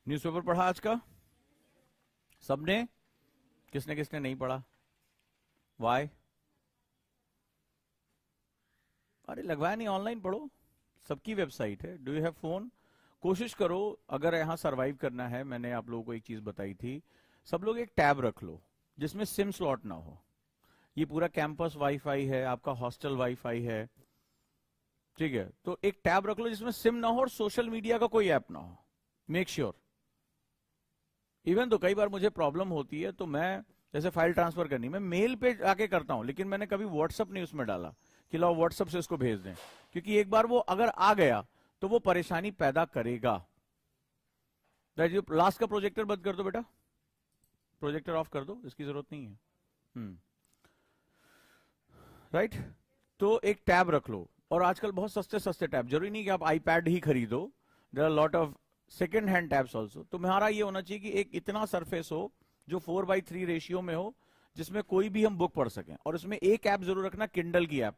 Newspaper पढ़ा आज का सबने? किसने किसने नहीं पढ़ा? वाई? अरे लगवाया नहीं, ऑनलाइन पढ़ो, सबकी वेबसाइट है। Do you have phone? कोशिश करो, अगर यहां सरवाइव करना है, मैंने आप लोगों को एक चीज बताई थी, सब लोग एक टैब रख लो जिसमें सिम स्लॉट ना हो। ये पूरा कैंपस वाईफाई है, आपका हॉस्टल वाईफाई है, ठीक है? तो एक टैब रख लो जिसमें सिम ना हो और सोशल मीडिया का कोई ऐप ना हो। Make sure. इवन तो कई बार मुझे प्रॉब्लम होती है, तो मैं जैसे फाइल ट्रांसफर करनी, मैं मेल पे आके करता हूं, लेकिन मैंने कभी व्हाट्सअप नहीं उसमें डाला कि लो व्हाट्सअप से इसको भेज दें, क्योंकि एक बार वो अगर आ गया तो वो परेशानी पैदा करेगा। लास्ट का प्रोजेक्टर बंद कर दो बेटा, प्रोजेक्टर ऑफ कर दो, इसकी जरूरत नहीं है। राइट? तो एक टैब रख लो, और आजकल बहुत सस्ते सस्ते टैब, जरूरी नहीं कि आप आईपैड ही खरीदो, there are lot of second hand tabs also. तुम्हारा ये होना चाहिए कि एक इतना सरफेस हो जो 4:3 रेशियो में हो, जिसमें कोई भी हम बुक पढ़ सकें। और उसमें एक ऐप जरूर रखना, किंडल की ऐप,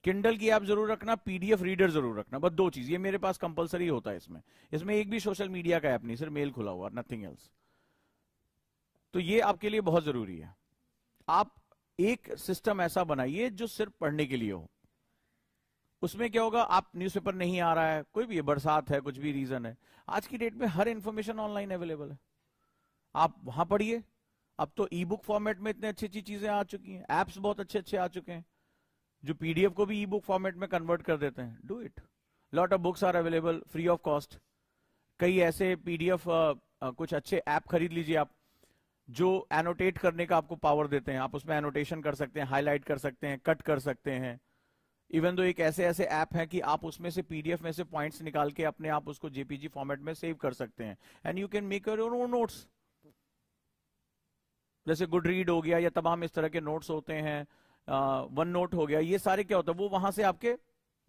किंडल की ऐप जरूर रखना, पीडीएफ रीडर जरूर रखना, बस दो चीज, ये मेरे पास कंपलसरी होता है इसमें एक भी सोशल मीडिया का ऐप नहीं, सिर्फ मेल खुला हुआ, नथिंग एल्स। तो ये आपके लिए बहुत जरूरी है। आप एक सिस्टम ऐसा बनाइए जो सिर्फ पढ़ने के लिए हो। उसमें क्या होगा, आप न्यूज़पेपर नहीं आ रहा है, कोई भी है, बरसात है, कुछ भी रीजन है, आज की डेट में हर इंफॉर्मेशन ऑनलाइन अवेलेबल है, आप वहां पढ़िए। अब तो ई बुक फॉर्मेट में इतने अच्छी अच्छी चीजें आ चुकी हैं, एप्स बहुत अच्छे अच्छे आ चुके हैं जो पीडीएफ को भी ई बुक फॉर्मेट में कन्वर्ट कर देते हैं। Do it. Lot of books are available free of cost. कई ऐसे पीडीएफ कुछ अच्छे ऐप खरीद लीजिए आप, जो एनोटेट करने का आपको पावर देते हैं। आप उसमें एनोटेशन कर सकते हैं, हाईलाइट कर सकते हैं, कट कर सकते हैं। इवन दो एक ऐसे ऐसे ऐप हैं कि आप उसमें से पीडीएफ में से पॉइंट्स निकाल के अपने आप उसको जेपीजी फॉर्मेट में सेव कर सकते हैं, and you can make your own notes. जैसे गुड रीड हो गया, या तमाम इस तरह के नोट्स होते हैं, वन नोट हो गया, ये सारे क्या होता है, वो वहां से आपके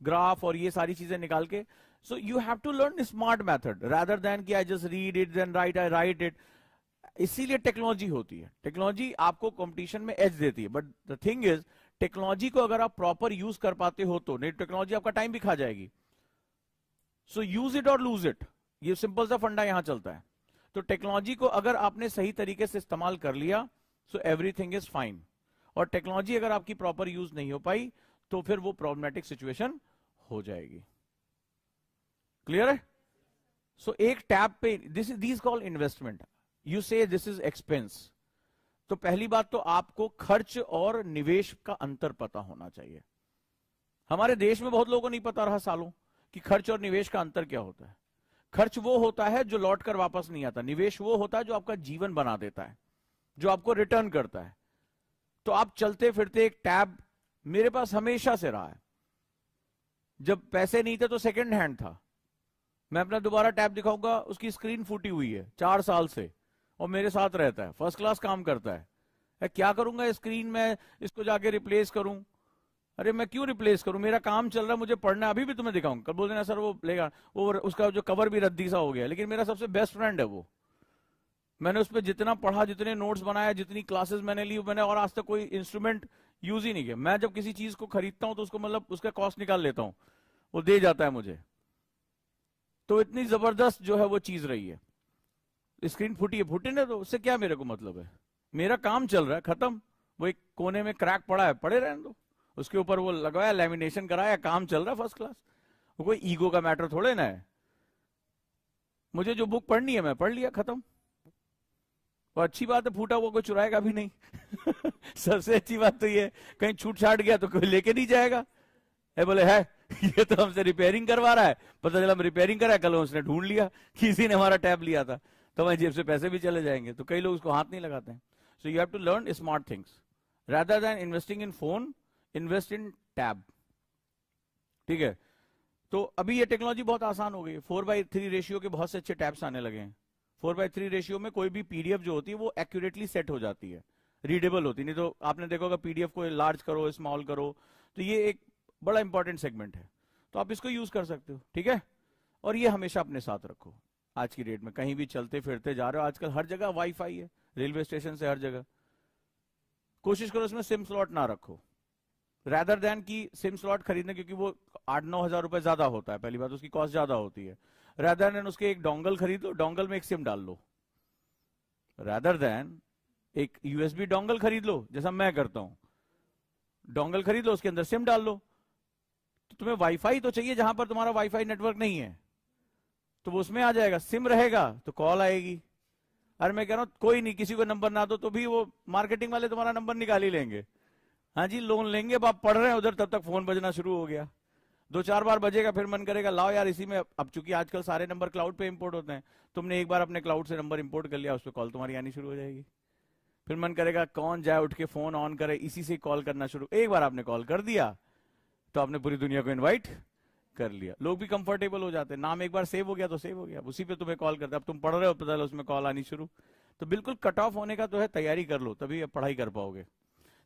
ग्राफ और ये सारी चीजें निकाल के। So you have to learn smart method rather than कि I just read it then write, I write it. इसीलिए टेक्नोलॉजी होती है, टेक्नोलॉजी आपको कंपटीशन में एज देती है। But the thing is, technology को अगर आप प्रॉपर यूज कर पाते हो तो, नहीं टेक्नोलॉजी आपका टाइम भी खा जाएगी। सो यूज इट और लूज इट, ये सिंपल सा फंडा यहां चलता है। तो टेक्नोलॉजी को अगर आपने सही तरीके से इस्तेमाल कर लिया, सो एवरीथिंग इज फाइन। और टेक्नोलॉजी अगर आपकी प्रॉपर यूज नहीं हो पाई, तो फिर वो प्रॉब्लमेटिक सिचुएशन हो जाएगी। क्लियर है? सो एक टैब पे, दिस कॉल इन्वेस्टमेंट, यू से दिस इज एक्सपेंस। तो पहली बात तो आपको खर्च और निवेश का अंतर पता होना चाहिए। हमारे देश में बहुत लोगों को नहीं पता रहा सालों कि खर्च और निवेश का अंतर क्या होता है। खर्च वो होता है जो लौट कर वापस नहीं आता, निवेश वो होता है जो आपका जीवन बना देता है, जो आपको रिटर्न करता है। तो आप चलते फिरते एक टैब मेरे पास हमेशा से रहा है। जब पैसे नहीं थे तो सेकंड हैंड था। मैं अपना दोबारा टैब दिखाऊंगा, उसकी स्क्रीन फूटी हुई है 4 साल से, और मेरे साथ रहता है, फर्स्ट क्लास काम करता है। क्या करूंगा स्क्रीन में, इसको जाके रिप्लेस करूं? अरे मैं क्यों रिप्लेस करूं, मेरा काम चल रहा है, मुझे पढ़ना है, अभी भी तुम्हें दिखाऊंगा। कल बोल देना सर वो लेगा, वो उसका जो कवर भी रद्दी सा हो गया, लेकिन मेरा सबसे बेस्ट फ्रेंड है वो। मैंने उस पर जितना पढ़ा, जितने नोट्स बनाया, जितनी क्लासेस मैंने ली, मैंने और आज तक कोई इंस्ट्रूमेंट यूज ही नहीं किया। मैं जब किसी चीज को खरीदता हूं तो उसको मतलब उसका कॉस्ट निकाल लेता हूं, वो दे जाता है मुझे। तो इतनी जबरदस्त जो है वो चीज रही है। स्क्रीन फूटी है, फूटे ना, तो उससे क्या मेरे को मतलब है, मेरा काम चल रहा है, खत्म। वो एक कोने में क्रैक पड़ा है, पड़े रहने दो, उसके ऊपर वो लगाया, लैमिनेशन कराया, काम चल रहा है फर्स्ट क्लास। वो कोई ईगो का मैटर थोड़े ना है। मुझे जो बुक पढ़नी है मैं पढ़ लिया, खत्म। और अच्छी बात है, फूटा हुआ कोई चुराएगा भी नहीं। सबसे अच्छी बात तो ये, कहीं छूट छाट गया तो कोई लेके नहीं जाएगा। बोले है ये तो हमसे रिपेयरिंग करवा रहा है, पता चला हम रिपेयरिंग करा, कल उसने ढूंढ लिया किसी ने हमारा टैब लिया था, तो हमारी जेब से पैसे भी चले जाएंगे। तो कई लोग उसको हाथ नहीं लगाते हैं। So you have to learn smart things rather than investing in phone, invest in tab. ठीक है? तो अभी ये टेक्नोलॉजी बहुत आसान हो गई है। 4:3 रेशियो के बहुत से अच्छे टैब्स आने लगे हैं। 4:3 रेशियो में कोई भी पीडीएफ जो होती है वो एक्यूरेटली सेट हो जाती है, रीडेबल होती, नहीं तो आपने देखा होगा पीडीएफ को लार्ज करो, स्मॉल करो, तो ये एक बड़ा इंपॉर्टेंट सेगमेंट है। तो आप इसको यूज कर सकते हो, ठीक है? और ये हमेशा अपने साथ रखो। आज की डेट में कहीं भी चलते फिरते जा रहे हो, आजकल हर जगह वाईफाई है, रेलवे स्टेशन से हर जगह। कोशिश करो इसमें सिम स्लॉट ना रखो, रैदर देन की सिम स्लॉट खरीदने, क्योंकि वो 8-9 हजार रुपए ज्यादा होता है। पहली बात उसकी कॉस्ट ज्यादा होती है। रादर देन उसके एक डोंगल खरीद लो, डोंगल में एक सिम डाल लो, रादर देन एक यूएसबी डोंगल खरीद लो जैसा मैं करता हूं, डोंगल खरीद लो उसके अंदर सिम डाल लो। तो तुम्हें वाईफाई तो चाहिए जहां पर तुम्हारा वाईफाई नेटवर्क नहीं है, तो वो उसमें आ जाएगा, सिम रहेगा तो कॉल आएगी। अरे मैं कह रहा हूं कोई नहीं, किसी को नंबर ना दो तो भी वो मार्केटिंग वाले तुम्हारा नंबर निकाल ही लेंगे। हाँ जी लोन लेंगे, अब आप पढ़ रहे हैं उधर, तब तक फोन बजना शुरू हो गया, 2-4 बार बजेगा, फिर मन करेगा लाओ यार इसी में, अब चूंकि आजकल सारे नंबर क्लाउड पे इंपोर्ट होते हैं, तुमने एक बार अपने क्लाउड से नंबर इंपोर्ट कर लिया, उस पर कॉल तुम्हारी आनी शुरू हो जाएगी। फिर मन करेगा कौन जाए उठ के फोन ऑन करे, इसी से कॉल करना शुरू, एक बार आपने कॉल कर दिया तो आपने पूरी दुनिया को इन्वाइट कर लिया। लोग भी कंफर्टेबल हो जाते हैं, नाम एक बार सेव हो गया तो सेव हो गया, उसी पे तुम्हें कॉल करते, अब तुम पढ़ रहे हो पता चला उसमें कॉल आनी शुरू। तो बिल्कुल कट ऑफ होने का तो है, तैयारी कर लो तभी अब पढ़ाई कर पाओगे।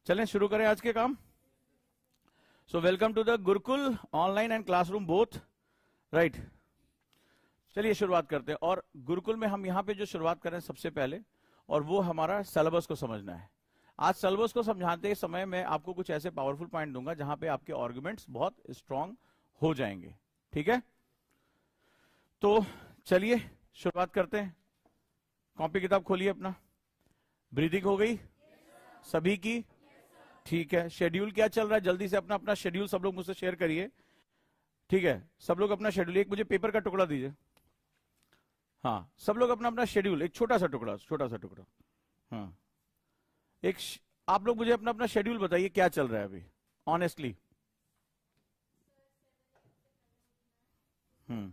चलें शुरू करें आज के काम। So welcome to the Gurukul online and classroom both, right. चलिए शुरुआत करते हैं, और गुरुकुल में हम यहाँ पे जो शुरुआत करें सबसे पहले, और वो हमारा सिलेबस को समझना है। आज सिलेबस को समझाते समय मैं आपको कुछ ऐसे पावरफुल पॉइंट दूंगा जहां पे आपके आर्गुमेंट्स बहुत स्ट्रांग हो जाएंगे, ठीक है। तो चलिए शुरुआत करते हैं। कॉपी किताब खोलिए अपना। ब्रीदिंग हो गई सभी की? ठीक है। शेड्यूल क्या चल रहा है, जल्दी से अपना अपना शेड्यूल सब लोग मुझसे शेयर करिए, ठीक है। सब लोग अपना शेड्यूल, एक मुझे पेपर का टुकड़ा दीजिए। हाँ सब लोग अपना अपना शेड्यूल, एक छोटा सा टुकड़ा। हाँ एक आप लोग मुझे अपना अपना शेड्यूल बताइए क्या चल रहा है अभी, ऑनेस्टली। हम्म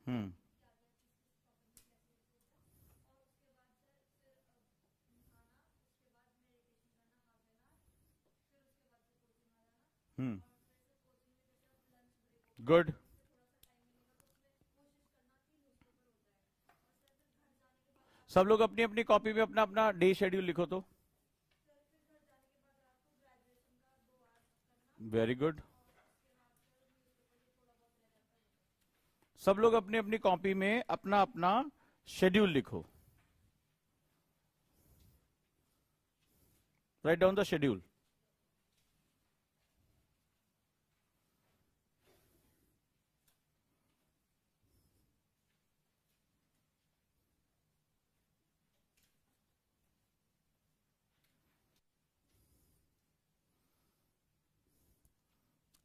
हम्म हम्म गुड। सब लोग अपनी अपनी कॉपी में अपना अपना डे शेड्यूल लिखो तो। Very good. सब लोग अपनी अपनी कॉपी में अपना अपना शेड्यूल लिखो। Write down the schedule.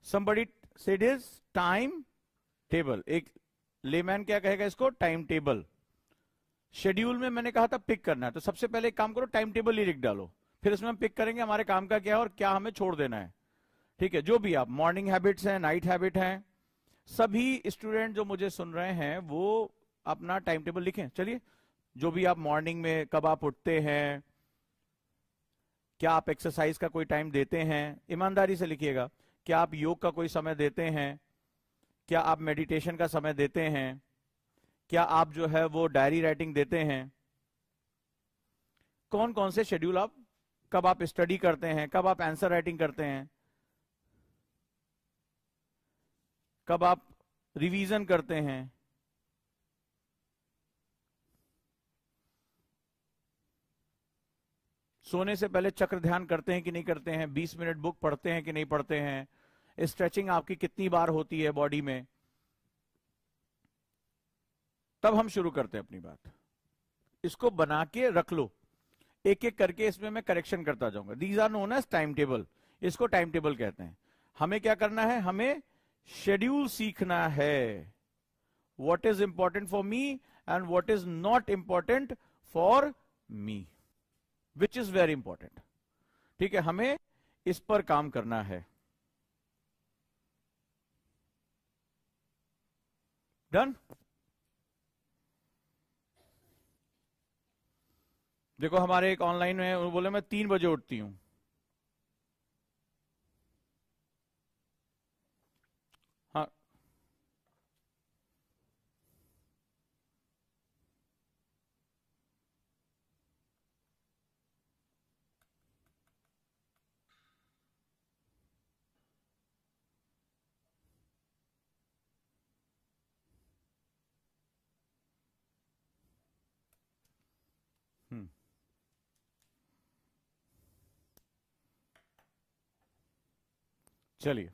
somebody said is time table. एक लेमैन क्या कहेगा इसको, टाइम टेबल। शेड्यूल में मैंने कहा था पिक करना है, तो सबसे पहले एक काम करो, टाइम टेबल ही लिख डालो, फिर इसमें हम पिक करेंगे हमारे काम का क्या है और क्या हमें छोड़ देना है, ठीक है। जो भी आप मॉर्निंग हैबिट्स हैं, नाइट हैबिट हैं, सभी स्टूडेंट जो मुझे सुन रहे हैं वो अपना टाइम टेबल लिखें। चलिए, जो भी आप मॉर्निंग में कब आप उठते हैं, क्या आप एक्सरसाइज का कोई टाइम देते हैं, ईमानदारी से लिखिएगा। क्या आप योग का कोई समय देते हैं, क्या आप मेडिटेशन का समय देते हैं, क्या आप जो है वो डायरी राइटिंग देते हैं, कौन कौन से शेड्यूल आप, कब आप स्टडी करते हैं, कब आप आंसर राइटिंग करते हैं, कब आप रिवीजन करते हैं, सोने से पहले चक्र ध्यान करते हैं कि नहीं करते हैं, 20 मिनट बुक पढ़ते हैं कि नहीं पढ़ते हैं, स्ट्रेचिंग आपकी कितनी बार होती है बॉडी में। तब हम शुरू करते हैं अपनी बात। इसको बना के रख लो, एक एक करके इसमें मैं करेक्शन करता जाऊंगा। These are known as time table, इसको टाइम टेबल कहते हैं। हमें क्या करना है, हमें शेड्यूल सीखना है। What is important for me and what is not important for me, which is very important, ठीक है। हमें इस पर काम करना है। डन। देखो हमारे एक ऑनलाइन में वो बोले मैं 3 बजे उठती हूं। हाँ हम्म चलिए,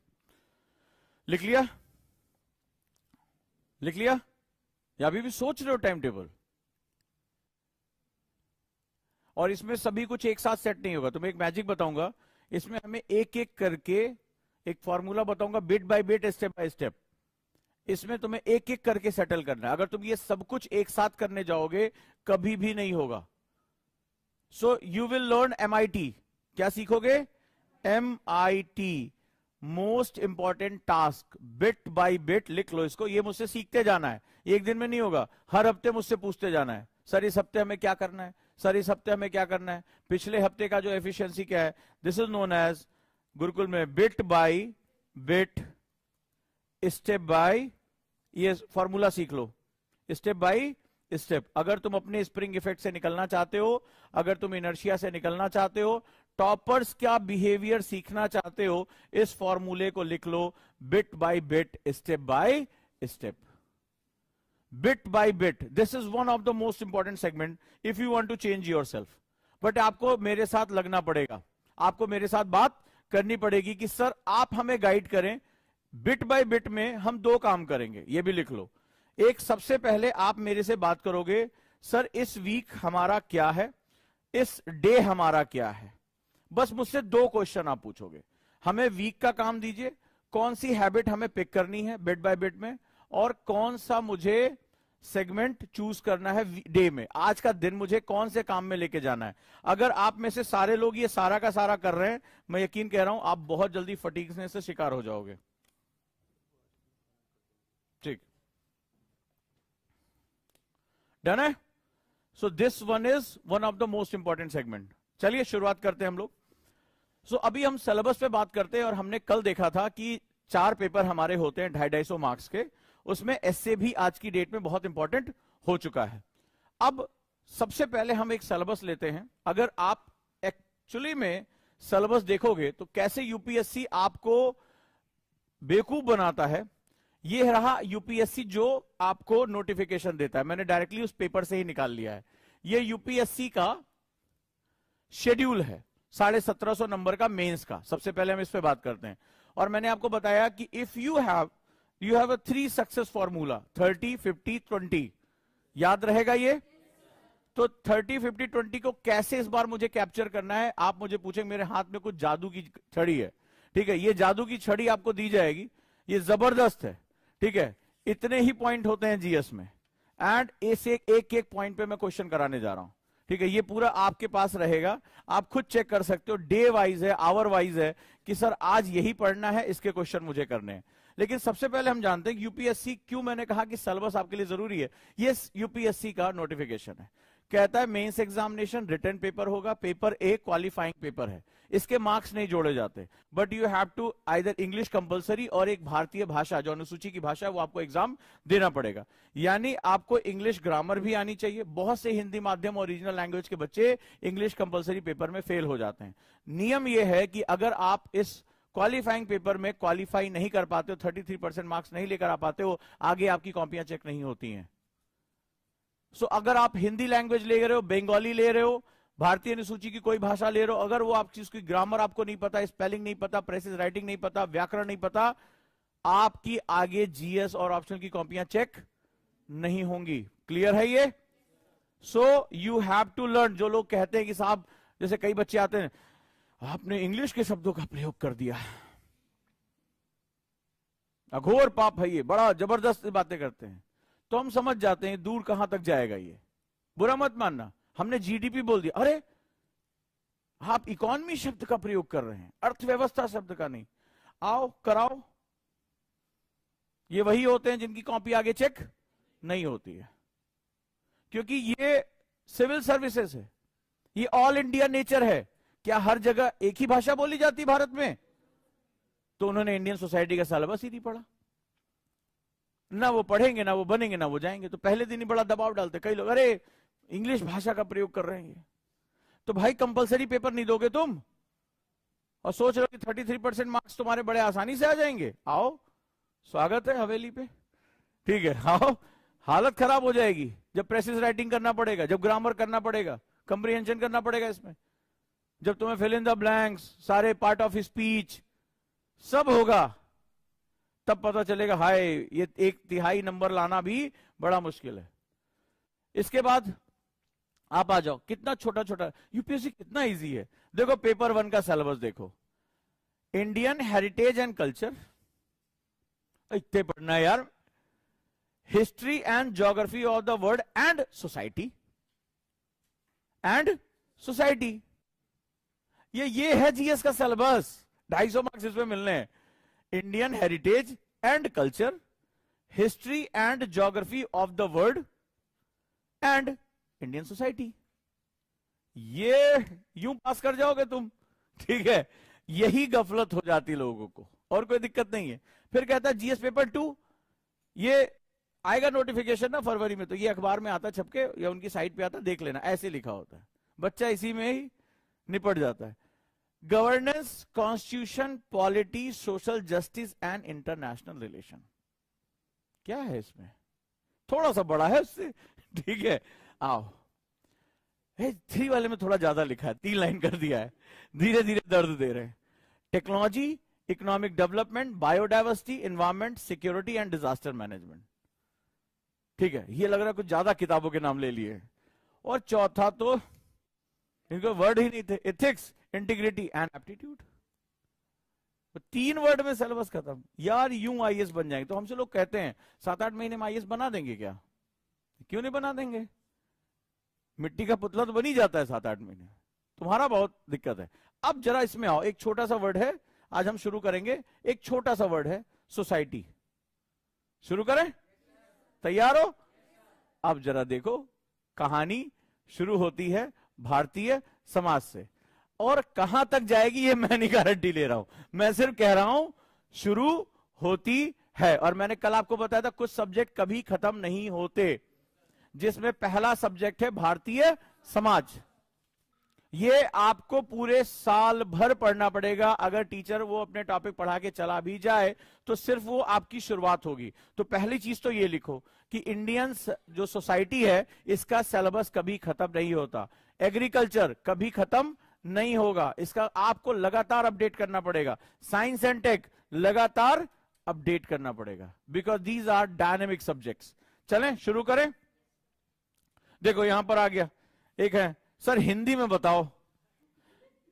लिख लिया? लिख लिया या अभी भी सोच रहे हो टाइम टेबल? और इसमें सभी कुछ एक साथ सेट नहीं होगा, तो मैं एक मैजिक बताऊंगा। इसमें हमें एक एक करके एक फॉर्मूला बताऊंगा, bit by bit, step by step. इसमें तुम्हें एक एक करके सेटल करना है। अगर तुम ये सब कुछ एक साथ करने जाओगे कभी भी नहीं होगा। सो यू विल लर्न MIT। क्या सीखोगे? MIT, most important task, bit by bit. लिख लो इसको, ये मुझसे सीखते जाना है, एक दिन में नहीं होगा। हर हफ्ते मुझसे पूछते जाना है, सर इस हफ्ते हमें क्या करना है, सर इस हफ्ते हमें क्या करना है, पिछले हफ्ते का जो एफिशिएंसी क्या है। This is known as gurukul में bit by bit, step by, ये फॉर्मूला सीख लो, स्टेप बाय स्टेप। अगर तुम अपने स्प्रिंग इफेक्ट से निकलना चाहते हो, अगर तुम इनर्शिया से निकलना चाहते हो, टॉपर्स क्या बिहेवियर सीखना चाहते हो, इस फॉर्मूले को लिख लो, bit by bit, step by step. Bit by bit, this is one of the most important segment if you want to change yourself. But आपको मेरे साथ लगना पड़ेगा, आपको मेरे साथ बात करनी पड़ेगी कि सर आप हमें गाइड करें। बिट बाय बिट में हम दो काम करेंगे, ये भी लिख लो। एक, सबसे पहले आप मेरे से बात करोगे, सर इस वीक हमारा क्या है, इस डे हमारा क्या है। बस मुझसे दो क्वेश्चन आप पूछोगे। हमें वीक का काम दीजिए, कौन सी हैबिट हमें पिक करनी है बिट बाय बिट में, और कौन सा मुझे सेगमेंट चूज करना है डे में, आज का दिन मुझे कौन से काम में लेके जाना है। अगर आप में से सारे लोग ये सारा का सारा कर रहे हैं, मैं यकीन कह रहा हूं आप बहुत जल्दी फटीगनेस से शिकार हो जाओगे। ठीक, डन है? So this one is one of the most important segment. चलिए शुरुआत करते हैं हम लोग। सो अभी हम सिलेबस पे बात करते हैं, और हमने कल देखा था कि 4 पेपर हमारे होते हैं 250-250 मार्क्स के, उसमें एसए भी आज की डेट में बहुत इंपॉर्टेंट हो चुका है। अब सबसे पहले हम एक सिलेबस लेते हैं। अगर आप एक्चुअली में सिलेबस देखोगे तो कैसे यूपीएससी आपको बेवकूफ बनाता है। ये रहा यूपीएससी जो आपको नोटिफिकेशन देता है, मैंने डायरेक्टली उस पेपर से ही निकाल लिया है। ये यूपीएससी का शेड्यूल है 1750 नंबर का मेंस का। सबसे पहले हम इस पे बात करते हैं, और मैंने आपको बताया कि if you have a 3 success formula, 30, 50, 20। याद रहेगा ये? तो 30, 50, 20 को कैसे इस बार मुझे कैप्चर करना है। आप मुझे पूछेंगे, मेरे हाथ में कुछ जादू की छड़ी है, ठीक है, ये जादू की छड़ी आपको दी जाएगी, ये जबरदस्त है, ठीक है। इतने ही पॉइंट होते हैं जीएस में, एंड इसे एक एक पॉइंट पे मैं क्वेश्चन कराने जा रहा हूं, ठीक है। ये पूरा आपके पास रहेगा, आप खुद चेक कर सकते हो, डे वाइज है, आवर वाइज है, कि सर आज यही पढ़ना है, इसके क्वेश्चन मुझे करने हैं। लेकिन सबसे पहले हम जानते हैं यूपीएससी, क्यों मैंने कहा कि सिलेबस आपके लिए जरूरी है। ये यूपीएससी का नोटिफिकेशन है, कहता है मेंस एग्जामिनेशन रिटन पेपर होगा, पेपर ए क्वालिफाइंग पेपर है, इसके मार्क्स नहीं जोड़े जाते, but you have to either English compulsory और एक भारतीय भाषा जो अनुसूची की भाषा है वो आपको एग्जाम देना पड़ेगा। यानी आपको इंग्लिश ग्रामर भी आनी चाहिए। बहुत से हिंदी माध्यम और रीजनल लैंग्वेज के बच्चे इंग्लिश कंपलसरी पेपर में फेल हो जाते हैं। नियम यह है कि अगर आप इस क्वालिफाइंग पेपर में क्वालिफाई नहीं कर पाते हो, 33% मार्क्स नहीं लेकर आ पाते हो, आगे आपकी कॉपियां चेक नहीं होती हैं। सो अगर आप हिंदी लैंग्वेज ले रहे हो, बंगाली ले रहे हो, भारतीय अनुसूची की कोई भाषा ले रहे हो, अगर वो आपकी उसकी ग्रामर आपको नहीं पता, स्पेलिंग नहीं पता, प्रेसिज राइटिंग नहीं पता, व्याकरण नहीं पता, आपकी आगे जीएस और ऑप्शनल की कॉपियां चेक नहीं होंगी। क्लियर है ये? So you have to learn. जो लोग कहते हैं कि साहब, जैसे कई बच्चे आते हैं, आपने इंग्लिश के शब्दों का प्रयोग कर दिया, अघोर पाप है ये, बड़ा जबरदस्त बातें करते हैं, तो हम समझ जाते हैं दूर कहां तक जाएगा ये। बुरा मत मानना, हमने जीडीपी बोल दिया, अरे आप इकोनॉमी शब्द का प्रयोग कर रहे हैं, अर्थव्यवस्था शब्द का नहीं। आओ कराओ। ये वही होते हैं जिनकी कॉपी आगे चेक नहीं होती है, क्योंकि ये सिविल सर्विसेज है, ये ऑल इंडिया नेचर है। क्या हर जगह एक ही भाषा बोली जाती है भारत में? तो उन्होंने इंडियन सोसाइटी का सिलेबस ही नहीं पढ़ा, ना वो पढ़ेंगे, ना वो बनेंगे, ना वो जाएंगे। तो पहले दिन ही बड़ा दबाव डालते कई लोग, अरे इंग्लिश भाषा का प्रयोग कर रहे हैं। तो भाई कंपलसरी पेपर नहीं दोगे तुम, और सोच रहे हो कि 33% मार्क्स तुम्हारे बड़े आसानी से आ जाएंगे? आओ, स्वागत है हवेली पे, ठीक है, आओ। हालत खराब हो जाएगी जब प्रेसिज राइटिंग करना पड़ेगा, जब ग्रामर करना पड़ेगा, कंप्रीहेंशन करना पड़ेगा इसमें, जब तुम्हें फिल इन द ब्लैंक्स, सारे पार्ट ऑफ स्पीच, सब होगा, तब पता चलेगा हाय ये 1/3 नंबर लाना भी बड़ा मुश्किल है। इसके बाद आप आ जाओ, कितना छोटा छोटा यूपीएससी कितना इजी है। देखो पेपर 1 का सिलेबस देखो, इंडियन हेरिटेज एंड कल्चर, इतने पढ़ना है यार। History and geography of the world and society, ये है जीएस का सिलेबस। 250 मार्क्स इसमें मिलने हैं। Indian heritage and culture, history and geography of the world and Indian society. ये यूं पास कर जाओगे तुम, ठीक है। यही गफलत हो जाती लोगों को, और कोई दिक्कत नहीं है। फिर कहता है जीएस पेपर 2, ये आएगा नोटिफिकेशन ना फरवरी में, तो ये अखबार में आता छपके या उनकी साइट पे आता, देख लेना, ऐसे लिखा होता है। बच्चा इसी में ही निपट जाता है। Governance, constitution, polity, social justice and international relation, क्या है इसमें? थोड़ा सा बड़ा है उससे, ठीक है। आओ, 3 वाले में थोड़ा ज्यादा लिखा है, 3 लाइन कर दिया है, धीरे धीरे दर्द दे रहे हैं। Technology, economic development, biodiversity, environment, security and disaster management, ठीक है। ये लग रहा है कुछ ज्यादा किताबों के नाम ले लिए। और चौथा तो इनको वर्ड ही नहीं थे, ethics, integrity and aptitude. 3 word में सिलेबस खत्म। यार यूं आईएएस बन जाएंगे, तो हमसे लोग कहते हैं 7-8 महीने में आईएएस बना देंगे क्या? क्यों नहीं बना देंगे? मिट्टी का पुतला तो बन ही जाता है 7-8 महीने। तुम्हारा बहुत दिक्कत है। अब जरा इसमें आओ, एक छोटा सा वर्ड है, आज हम शुरू करेंगे। एक छोटा सा वर्ड है सोसाइटी। शुरू करें? तैयार हो? अब जरा देखो, कहानी शुरू होती है भारतीय समाज से, और कहां तक जाएगी ये मैं नहीं गारंटी ले रहा हूं, मैं सिर्फ कह रहा हूं शुरू होती है। और मैंने कल आपको बताया था कुछ सब्जेक्ट कभी खत्म नहीं होते, जिसमें पहला सब्जेक्ट है भारतीय समाज। ये आपको पूरे साल भर पढ़ना पड़ेगा। अगर टीचर वो अपने टॉपिक पढ़ा के चला भी जाए तो सिर्फ वो आपकी शुरुआत होगी। तो पहली चीज तो ये लिखो कि इंडियन जो सोसाइटी है इसका सिलेबस कभी खत्म नहीं होता। एग्रीकल्चर कभी खत्म नहीं होगा, इसका आपको लगातार अपडेट करना पड़ेगा। साइंस एंड टेक लगातार अपडेट करना पड़ेगा, because these are dynamic subjects. चलें शुरू करें। देखो यहां पर आ गया, एक है सर हिंदी में बताओ,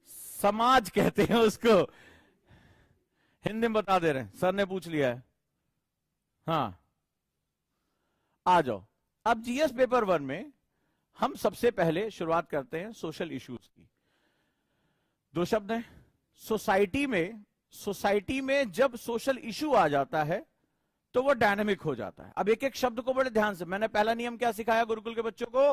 समाज कहते हैं उसको, हिंदी में बता दे रहे हैं, सर ने पूछ लिया है। हाँ आ जाओ। अब जीएस पेपर 1 में हम सबसे पहले शुरुआत करते हैं सोशल इश्यूज की। 2 शब्द हैं सोसाइटी में जब सोशल इश्यू आ जाता है तो वो डायनेमिक हो जाता है। अब एक एक शब्द को बड़े ध्यान से, मैंने पहला नियम क्या सिखाया गुरुकुल के बच्चों को?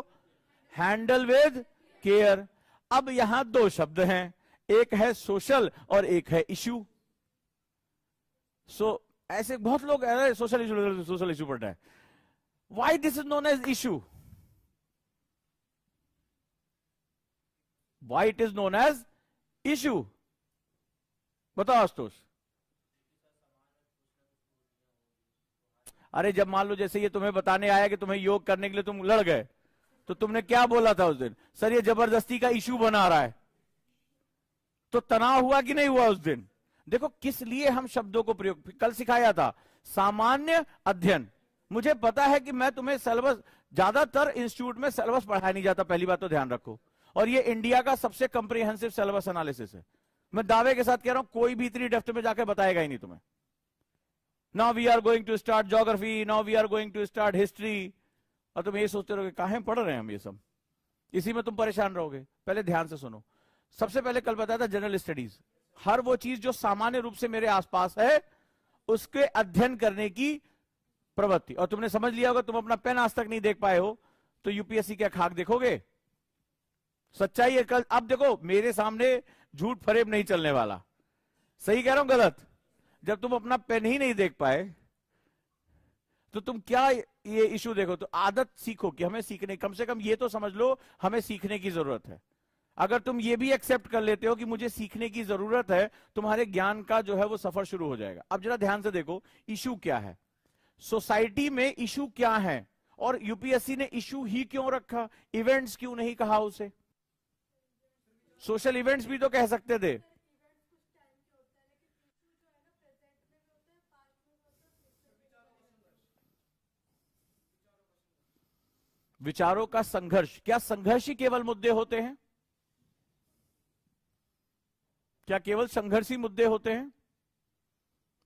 Handle with care. अब यहां 2 शब्द हैं, एक है सोशल और एक है इश्यू। ऐसे बहुत लोग सोशल इश्यू पढ़ रहे हैं। Why this is known as issue? Why it is known as issue? बताओ आशुतोष। अरे जब मान लो जैसे ये तुम्हें बताने आया कि तुम्हें योग करने के लिए तुम लड़ गए, तो तुमने क्या बोला था उस दिन? सर ये जबरदस्ती का इश्यू बना रहा है। तो तनाव हुआ कि नहीं हुआ उस दिन? देखो किस लिए हम शब्दों को प्रयोग, कल सिखाया था सामान्य अध्ययन। मुझे पता है कि मैं तुम्हें सिलेबस, ज्यादातर इंस्टीट्यूट में सिलेबस पढ़ाया नहीं जाता, पहली बात तो ध्यान रखो। और ये इंडिया का सबसे कंप्रिहेंसिव सिलेबस एनालिसिस है। मैं दावे के साथ कह रहा हूं कोई भी इतनी डेप्थ में जाकर बताएगा ही नहीं तुम्हें। Now we are going to start geography, now we are going to start history, और तुम ये सोचते रहोगे काहे पढ़ रहे हैं हम ये सब, इसी में तुम परेशान रहोगे। पहले ध्यान से सुनो। सबसे पहले कल बताया था जनरल स्टडीज, हर वो चीज जो सामान्य रूप से मेरे आसपास है उसके अध्ययन करने की प्रवृत्ति। और तुमने समझ लिया होगा, तुम अपना पेन आज तक नहीं देख पाए हो तो यूपीएससी क्या खाक देखोगे? सच्चाई है। कल अब देखो मेरे सामने झूठ फरेब नहीं चलने वाला। सही कह रहा हूं गलत? जब तुम अपना पेन ही नहीं देख पाए तो तुम क्या ये इश्यू देखो? तो आदत सीखो कि हमें सीखने, कम से कम ये तो समझ लो हमें सीखने की जरूरत है। अगर तुम ये भी एक्सेप्ट कर लेते हो कि मुझे सीखने की जरूरत है, तुम्हारे ज्ञान का जो है वो सफर शुरू हो जाएगा। अब जरा ध्यान से देखो इश्यू क्या है, सोसाइटी में इश्यू क्या है, और यूपीएससी ने इश्यू ही क्यों रखा, इवेंट्स क्यों नहीं कहा उसे? सोशल इवेंट्स भी तो कह सकते थे। विचारों का संघर्ष। क्या संघर्ष ही केवल मुद्दे होते हैं? क्या केवल संघर्ष ही मुद्दे होते हैं?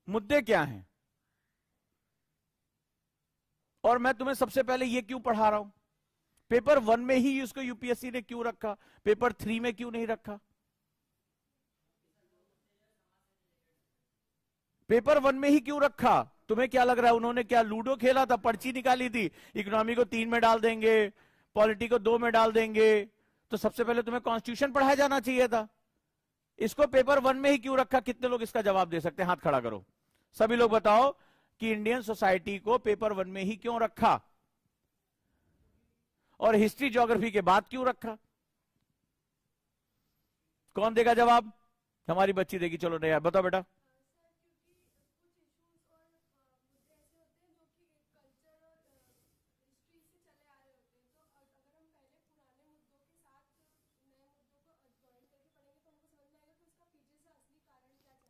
मुद्दे क्या हैं? और मैं तुम्हें सबसे पहले ये क्यों पढ़ा रहा हूं? पेपर 1 में ही इसको यूपीएससी ने क्यों रखा, पेपर 3 में क्यों नहीं रखा? पेपर 1 में ही क्यों रखा? तुम्हें क्या लग रहा है उन्होंने क्या लूडो खेला था, पर्ची निकाली थी, इकोनॉमी को 3 में डाल देंगे, पॉलिटी को 2 में डाल देंगे? तो सबसे पहले तुम्हें कॉन्स्टिट्यूशन पढ़ाया जाना चाहिए था। इसको पेपर 1 में ही क्यों रखा? कितने लोग इसका जवाब दे सकते हैं? हाथ खड़ा करो, सभी लोग बताओ कि इंडियन सोसाइटी को पेपर 1 में ही क्यों रखा, और हिस्ट्री ज्योग्राफी के बाद क्यों रखा? कौन देगा जवाब? हमारी बच्ची देगी। चलो नहीं यार, बताओ बेटा।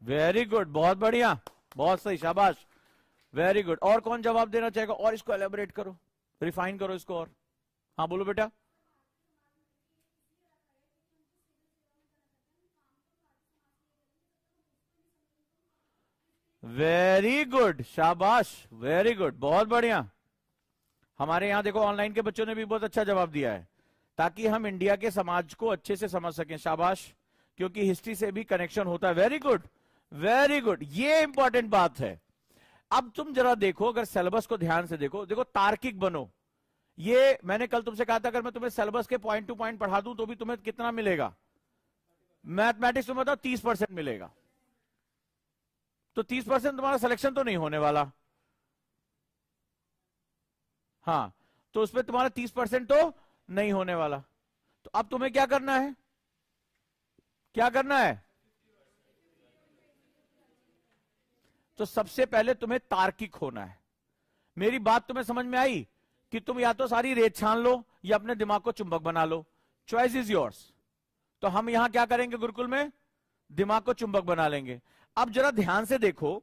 वेरी गुड, बहुत बढ़िया, बहुत सही, शाबाश, वेरी गुड। और कौन जवाब देना चाहेगा? और इसको एलेबोरेट करो, रिफाइन करो इसको। और हाँ बोलो बेटा। वेरी गुड, शाबाश, वेरी गुड, बहुत बढ़िया। हमारे यहां देखो ऑनलाइन के बच्चों ने भी बहुत अच्छा जवाब दिया है, ताकि हम इंडिया के समाज को अच्छे से समझ सकें। शाबाश, क्योंकि हिस्ट्री से भी कनेक्शन होता है। वेरी गुड, वेरी गुड, ये इंपॉर्टेंट बात है। अब तुम जरा देखो, अगर सिलेबस को ध्यान से देखो, देखो तार्किक बनो। ये मैंने कल तुमसे कहा था, अगर मैं तुम्हें सिलेबस के पॉइंट टू पॉइंट पढ़ा दूं तो भी तुम्हें कितना मिलेगा? मैथमेटिक्स में बताओ 30% मिलेगा। तो 30% तुम्हारा सिलेक्शन तो नहीं होने वाला। हाँ, तो उसमें तुम्हारा 30% तो नहीं होने वाला। तो अब तुम्हें क्या करना है? क्या करना है? तो सबसे पहले तुम्हें तार्किक होना है। मेरी बात तुम्हें समझ में आई कि तुम या तो सारी रेत छान लो या अपने दिमाग को चुंबक बना लो, चॉइस इज योर्स। तो हम यहां क्या करेंगे गुरुकुल में? दिमाग को चुंबक बना लेंगे। अब जरा ध्यान से देखो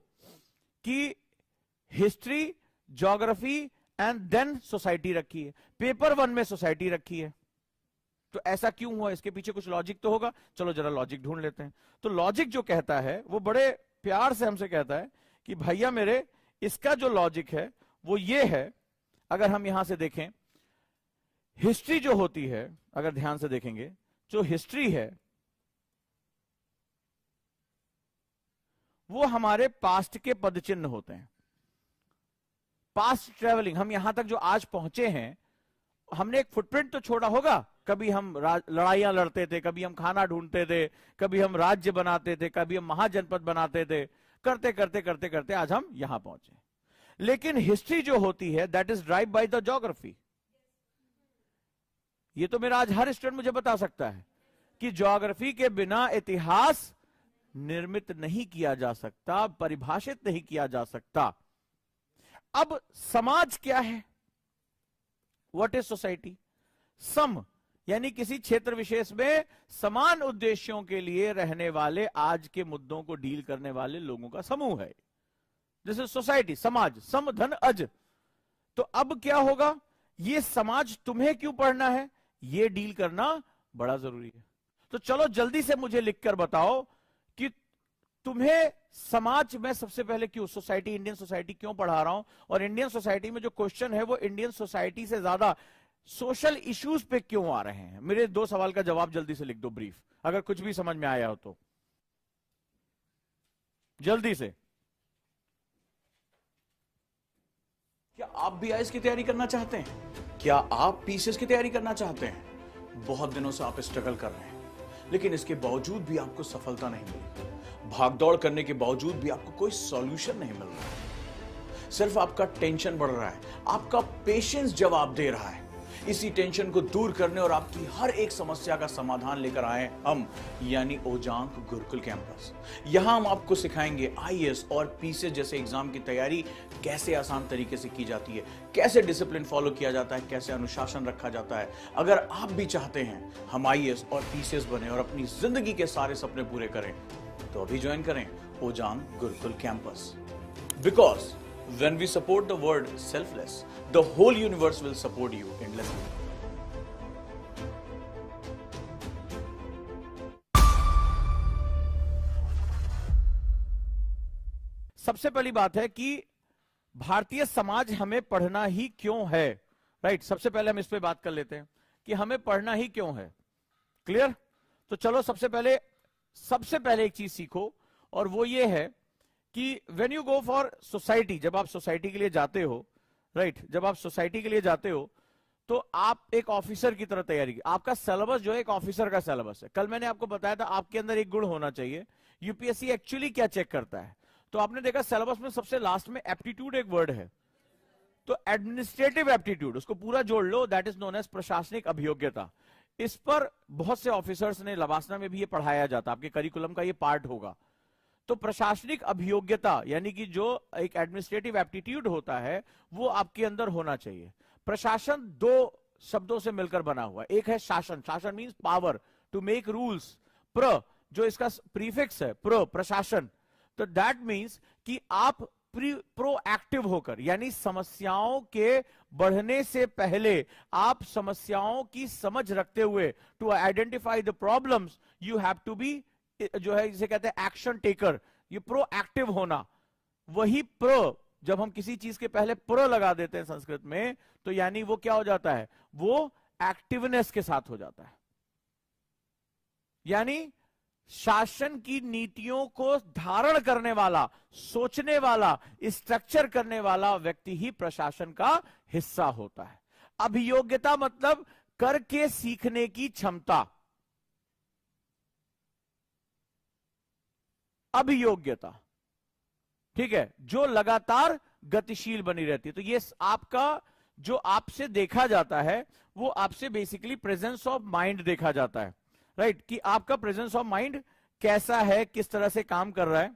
कि history, geography and then society रखी है, पेपर 1 में सोसाइटी रखी है। तो ऐसा क्यों हुआ? इसके पीछे कुछ लॉजिक तो होगा। चलो जरा लॉजिक ढूंढ लेते हैं। तो लॉजिक जो कहता है वो बड़े प्यार से हमसे कहता है कि भैया मेरे, इसका जो लॉजिक है वो ये है। अगर हम यहां से देखें, हिस्ट्री जो होती है, अगर ध्यान से देखेंगे, जो हिस्ट्री है वो हमारे पास्ट के पदचिन्ह होते हैं। पास्ट ट्रेवलिंग, हम यहां तक जो आज पहुंचे हैं, हमने एक फुटप्रिंट तो छोड़ा होगा। कभी हम लड़ाइयां लड़ते थे, कभी हम खाना ढूंढते थे, कभी हम राज्य बनाते थे, कभी हम महाजनपद बनाते थे, करते करते करते करते आज हम यहां पहुंचे। लेकिन हिस्ट्री जो होती है that is drive by the geography. ये तो मेरा आज हर स्टूडेंट मुझे बता सकता है कि ज्योग्राफी के बिना इतिहास निर्मित नहीं किया जा सकता, परिभाषित नहीं किया जा सकता। अब समाज क्या है? What is society? सम, यानी किसी क्षेत्र विशेष में समान उद्देश्यों के लिए रहने वाले, आज के मुद्दों को डील करने वाले लोगों का समूह है। दिस इज सोसाइटी, समाज, सम धन अज। तो अब क्या होगा? ये समाज तुम्हें क्यों पढ़ना है? ये डील करना बड़ा जरूरी है। तो चलो जल्दी से मुझे लिखकर बताओ कि तुम्हें समाज में सबसे पहले क्यों, सोसाइटी, इंडियन सोसाइटी क्यों पढ़ा रहा हूं? और इंडियन सोसाइटी में जो क्वेश्चन है वो इंडियन सोसाइटी से ज्यादा सोशल इश्यूज पे क्यों आ रहे हैं? मेरे 2 सवाल का जवाब जल्दी से लिख दो, ब्रीफ, अगर कुछ भी समझ में आया हो तो जल्दी से। क्या आप भी आईएएस की तैयारी करना चाहते हैं? क्या आप पीसीएस की तैयारी करना चाहते हैं? बहुत दिनों से आप स्ट्रगल कर रहे हैं, लेकिन इसके बावजूद भी आपको सफलता नहीं मिली। भागदौड़ करने के बावजूद भी आपको कोई सॉल्यूशन नहीं मिल रहा। सिर्फ आपका टेंशन बढ़ रहा है, आपका पेशेंस जवाब दे रहा है। इसी टेंशन को दूर करने और आपकी हर एक समस्या का समाधान लेकर आए हम, यानी ओजांक गुरुकुल कैंपस। यहां हम आपको सिखाएंगे आईएएस और पीसीएस जैसे एग्जाम की तैयारी कैसे आसान तरीके से की जाती है, कैसे डिसिप्लिन फॉलो किया जाता है, कैसे अनुशासन रखा जाता है। अगर आप भी चाहते हैं हम आईएएस और पीसीएस बने और अपनी जिंदगी के सारे सपने पूरे करें, तो अभी ज्वाइन करें Ojaank Gurukul campus. Because When we support the word selfless, the whole universe will support you endlessly. सबसे पहली बात है कि भारतीय समाज हमें पढ़ना ही क्यों है, राइट? सबसे पहले हम इस पे बात कर लेते हैं कि हमें पढ़ना ही क्यों है। क्लियर? तो चलो सबसे पहले एक चीज सीखो, और वो ये है कि when you go for society, जब आप सोसाइटी के लिए जाते हो, राइट, जब आप सोसाइटी के लिए जाते हो तो आप एक ऑफिसर की तरह तैयारी, आपका सिलेबस जो है एक ऑफिसर का सिलेबस है। कल मैंने आपको बताया था आपके अंदर एक गुण होना चाहिए। यूपीएससी एक्चुअली क्या चेक करता है, तो आपने देखा सिलेबस में सबसे लास्ट में एप्टीट्यूड एक वर्ड है, तो एडमिनिस्ट्रेटिव एप्टीट्यूड, उसको पूरा जोड़ लो, दैट इज नोन एज प्रशासनिक अभियोग्यता। इस पर बहुत से ऑफिसर्स ने, लवासना में भी ये पढ़ाया जाता, आपके करिकुलम का ये पार्ट होगा। तो प्रशासनिक अभियोग्यता यानी कि जो एक एडमिनिस्ट्रेटिव एप्टीट्यूड होता है वो आपके अंदर होना चाहिए। प्रशासन दो शब्दों से मिलकर बना हुआ, एक है शासन, शासन means power to make rules, प्र जो इसका प्रीफिक्स है, प्रशासन, तो दैट मींस कि आप प्रोएक्टिव होकर, यानी समस्याओं के बढ़ने से पहले आप समस्याओं की समझ रखते हुए, to identify the problems you have to be, जो है जिसे कहते हैं एक्शन टेकर, ये प्रोएक्टिव होना। वही प्रो, जब हम किसी चीज के पहले प्रो लगा देते हैं संस्कृत में, तो यानी वो क्या हो जाता है, वो एक्टिवनेस के साथ हो जाता है। यानी शासन की नीतियों को धारण करने वाला, सोचने वाला, स्ट्रक्चर करने वाला व्यक्ति ही प्रशासन का हिस्सा होता है। अभियोग्यता मतलब करके सीखने की क्षमता, अभियोग्यता, ठीक है, जो लगातार गतिशील बनी रहती है। तो ये आपका जो आपसे देखा जाता है वो आपसे बेसिकली प्रेजेंस ऑफ माइंड देखा जाता है, राइट, कि आपका प्रेजेंस ऑफ माइंड कैसा है, किस तरह से काम कर रहा है।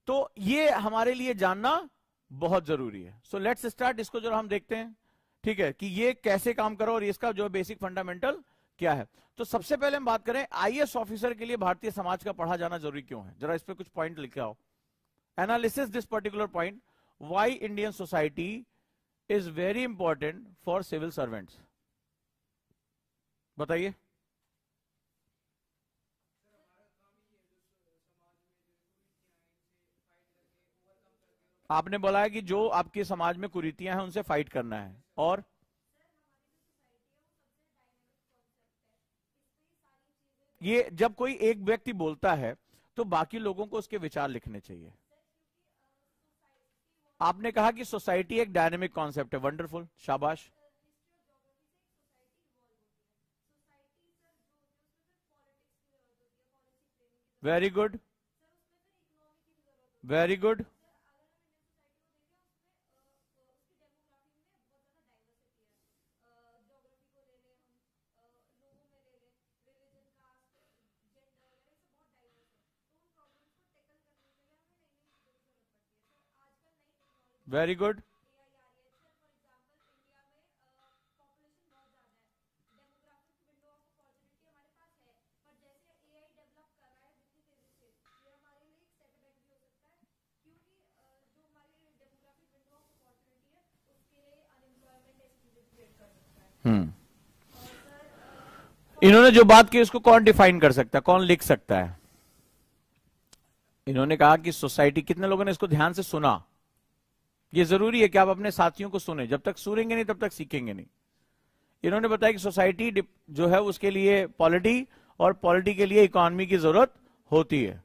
तो ये हमारे लिए जानना बहुत जरूरी है। सो लेट्स स्टार्ट, इसको जो हम देखते हैं, ठीक है, कि ये कैसे काम करो और इसका जो बेसिक फंडामेंटल क्या है। तो सबसे पहले हम बात करें आईएएस ऑफिसर के लिए भारतीय समाज का पढ़ा जाना जरूरी क्यों है। जरा इस पे कुछ पॉइंट लिखे आओ। Analysis this particular point, why Indian society is very important for civil servants. बताइए। आपने बोला है कि जो आपके समाज में कुरीतियां हैं उनसे फाइट करना है, और ये जब कोई एक व्यक्ति बोलता है तो बाकी लोगों को उसके विचार लिखने चाहिए। आपने कहा कि सोसाइटी एक डायनेमिक कॉन्सेप्ट है, वंडरफुल, शाबाश, very good, very good, very good, इन्होंने जो बात की उसको कौन डिफाइन कर सकता है, कौन लिख सकता है? इन्होंने कहा कि सोसाइटी, कितने लोगों ने इसको ध्यान से सुना? ये जरूरी है कि आप अपने साथियों को सुने, जब तक सुनेंगे नहीं तब तक सीखेंगे नहीं। इन्होंने बताया कि सोसाइटी जो है उसके लिए पॉलिटी, और पॉलिटी के लिए इकोनॉमी की जरूरत होती है,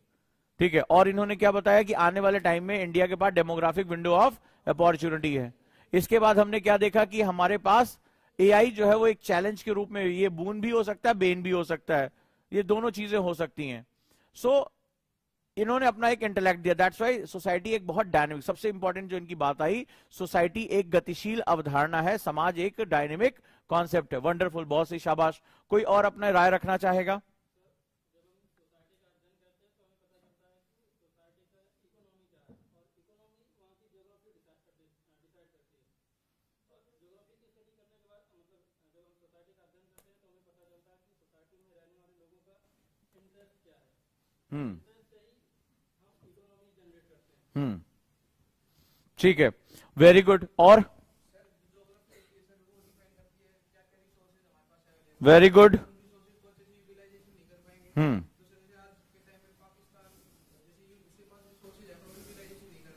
ठीक है। और इन्होंने क्या बताया कि आने वाले टाइम में इंडिया के पास डेमोग्राफिक विंडो ऑफ अपॉर्चुनिटी है। इसके बाद हमने क्या देखा कि हमारे पास एआई जो है वो एक चैलेंज के रूप में, ये बून भी हो सकता है, बेन भी हो सकता है, ये दोनों चीजें हो सकती हैं। सो इन्होंने अपना एक इंटेलेक्ट दिया, दैट्स व्हाई सोसाइटी एक बहुत डायनेमिक, सबसे इंपॉर्टेंट जो इनकी बात आई, सोसाइटी एक गतिशील अवधारणा है, समाज एक डायनेमिक कॉन्सेप्ट है। वंडरफुल, बहुत सी शाबाश। कोई और अपना राय रखना चाहेगा? हम्म, हम्म, ठीक है, वेरी गुड। और वेरी गुड। हम्म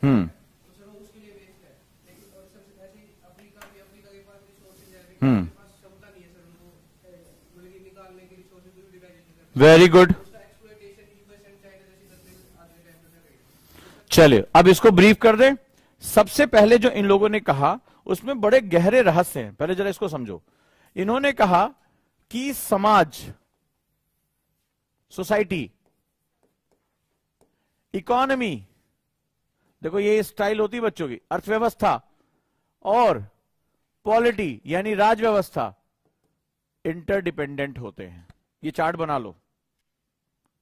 हम्म हम्म वेरी गुड। चलिए अब इसको ब्रीफ कर दें। सबसे पहले जो इन लोगों ने कहा उसमें बड़े गहरे रहस्य हैं, पहले जरा इसको समझो। इन्होंने कहा कि समाज, सोसाइटी, इकोनॉमी, देखो ये स्टाइल होती है बच्चों की, अर्थव्यवस्था और पॉलिटी यानी राजव्यवस्था इंटरडिपेंडेंट होते हैं। ये चार्ट बना लो।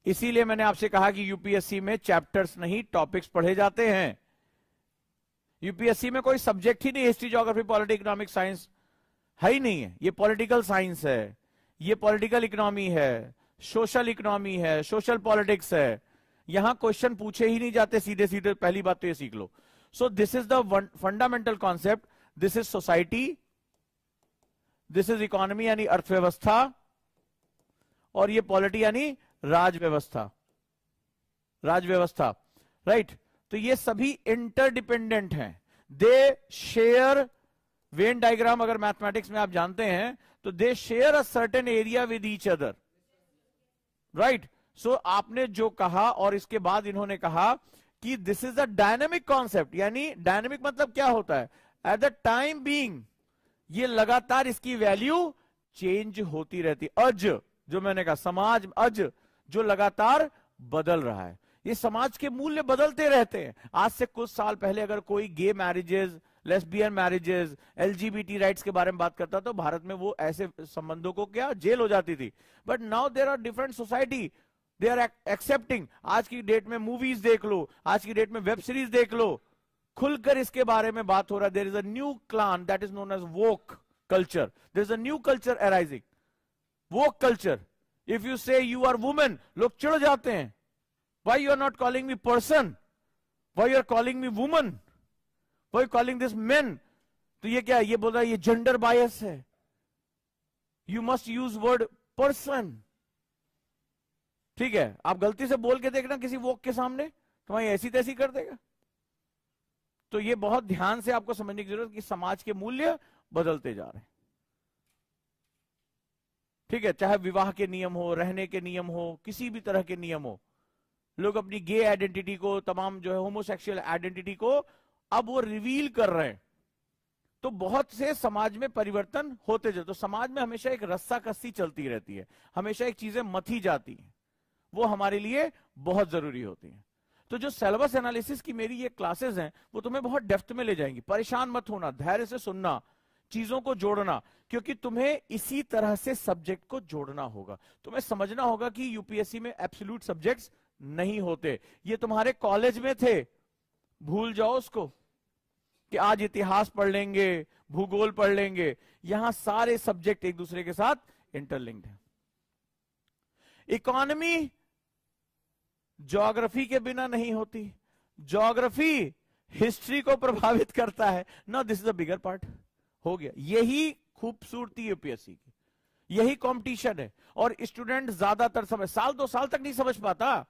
इसीलिए मैंने आपसे कहा कि यूपीएससी में चैप्टर्स नहीं टॉपिक्स पढ़े जाते हैं। यूपीएससी में कोई सब्जेक्ट ही नहीं, history, geography, polity, economic science है ही नहीं है। ये पॉलिटिकल साइंस है, ये पॉलिटिकल इकोनॉमी है, सोशल इकोनॉमी है, सोशल पॉलिटिक्स है। यहां क्वेश्चन पूछे ही नहीं जाते सीधे सीधे, पहली बात तो ये सीख लो। So this is the fundamental concept. This is society, this is economy यानी अर्थव्यवस्था, और ये पॉलिटी यानी राजव्यवस्था, राजव्यवस्था, राइट। तो ये सभी इंटरडिपेंडेंट हैं, दे शेयर, वेन डायग्राम अगर मैथमेटिक्स में आप जानते हैं तो they share a certain area with each other, right. So आपने जो कहा, और इसके बाद इन्होंने कहा कि this is a dynamic concept, यानी डायनेमिक मतलब क्या होता है, एट द टाइम बीइंग ये लगातार इसकी वैल्यू चेंज होती रहती है। अज जो मैंने कहा, समाज अज जो लगातार बदल रहा है, ये समाज के मूल्य बदलते रहते हैं। आज से कुछ साल पहले अगर कोई gay marriages, lesbian marriages, LGBT rights के बारे में बात करता तो भारत में वो ऐसे संबंधों को क्या जेल हो जाती थी। But now there are different society, they are accepting. आज की डेट में मूवीज देख लो, आज की डेट में वेब सीरीज देख लो, खुलकर इसके बारे में बात हो रहा है। There is a new clan that is known as woke culture, there is a new culture arising, woke culture. If you say you are women, लोग चिढ़ जाते हैं, why you are not calling me person, why you are calling me woman, why you calling this men। तो ये क्या है, ये बोल रहा है ये जेंडर बायस है, you must use word person। ठीक है, आप गलती से बोल के देखना किसी वोक के सामने, तुम्हारी ऐसी तैसी कर देगा। तो ये बहुत ध्यान से आपको समझने की जरूरत है कि समाज के मूल्य बदलते जा रहे हैं। ठीक है, चाहे विवाह के नियम हो, रहने के नियम हो, किसी भी तरह के नियम हो, लोग अपनी गे आइडेंटिटी को, तमाम जो है होमोसेक्सुअल आइडेंटिटी को अब वो रिवील कर रहे हैं। तो बहुत से समाज में परिवर्तन होते जाते, तो समाज में हमेशा एक रस्साकस्सी चलती रहती है, हमेशा एक चीजें मथी जाती हैं, वो हमारे लिए बहुत जरूरी होती हैं। तो जो सिलेबस एनालिसिस की मेरी ये क्लासेस हैं वो तुम्हें बहुत डेप्थ में ले जाएंगी। परेशान मत होना, धैर्य से सुनना, चीजों को जोड़ना, क्योंकि तुम्हें इसी तरह से सब्जेक्ट को जोड़ना होगा। तुम्हें समझना होगा कि यूपीएससी में एब्सोल्यूट सब्जेक्ट्स नहीं होते। ये तुम्हारे कॉलेज में थे, भूल जाओ उसको कि आज इतिहास पढ़ लेंगे, भूगोल पढ़ लेंगे। यहां सारे सब्जेक्ट एक दूसरे के साथ इंटरलिंक्ड हैं। इकोनॉमी ज्योग्राफी के बिना नहीं होती, ज्योग्राफी हिस्ट्री को प्रभावित करता है ना। This is a bigger part. हो गया, यही खूबसूरती यूपीएससी की, यही कंपटीशन है। और स्टूडेंट ज्यादातर समय, साल 2 साल तक नहीं समझ पाता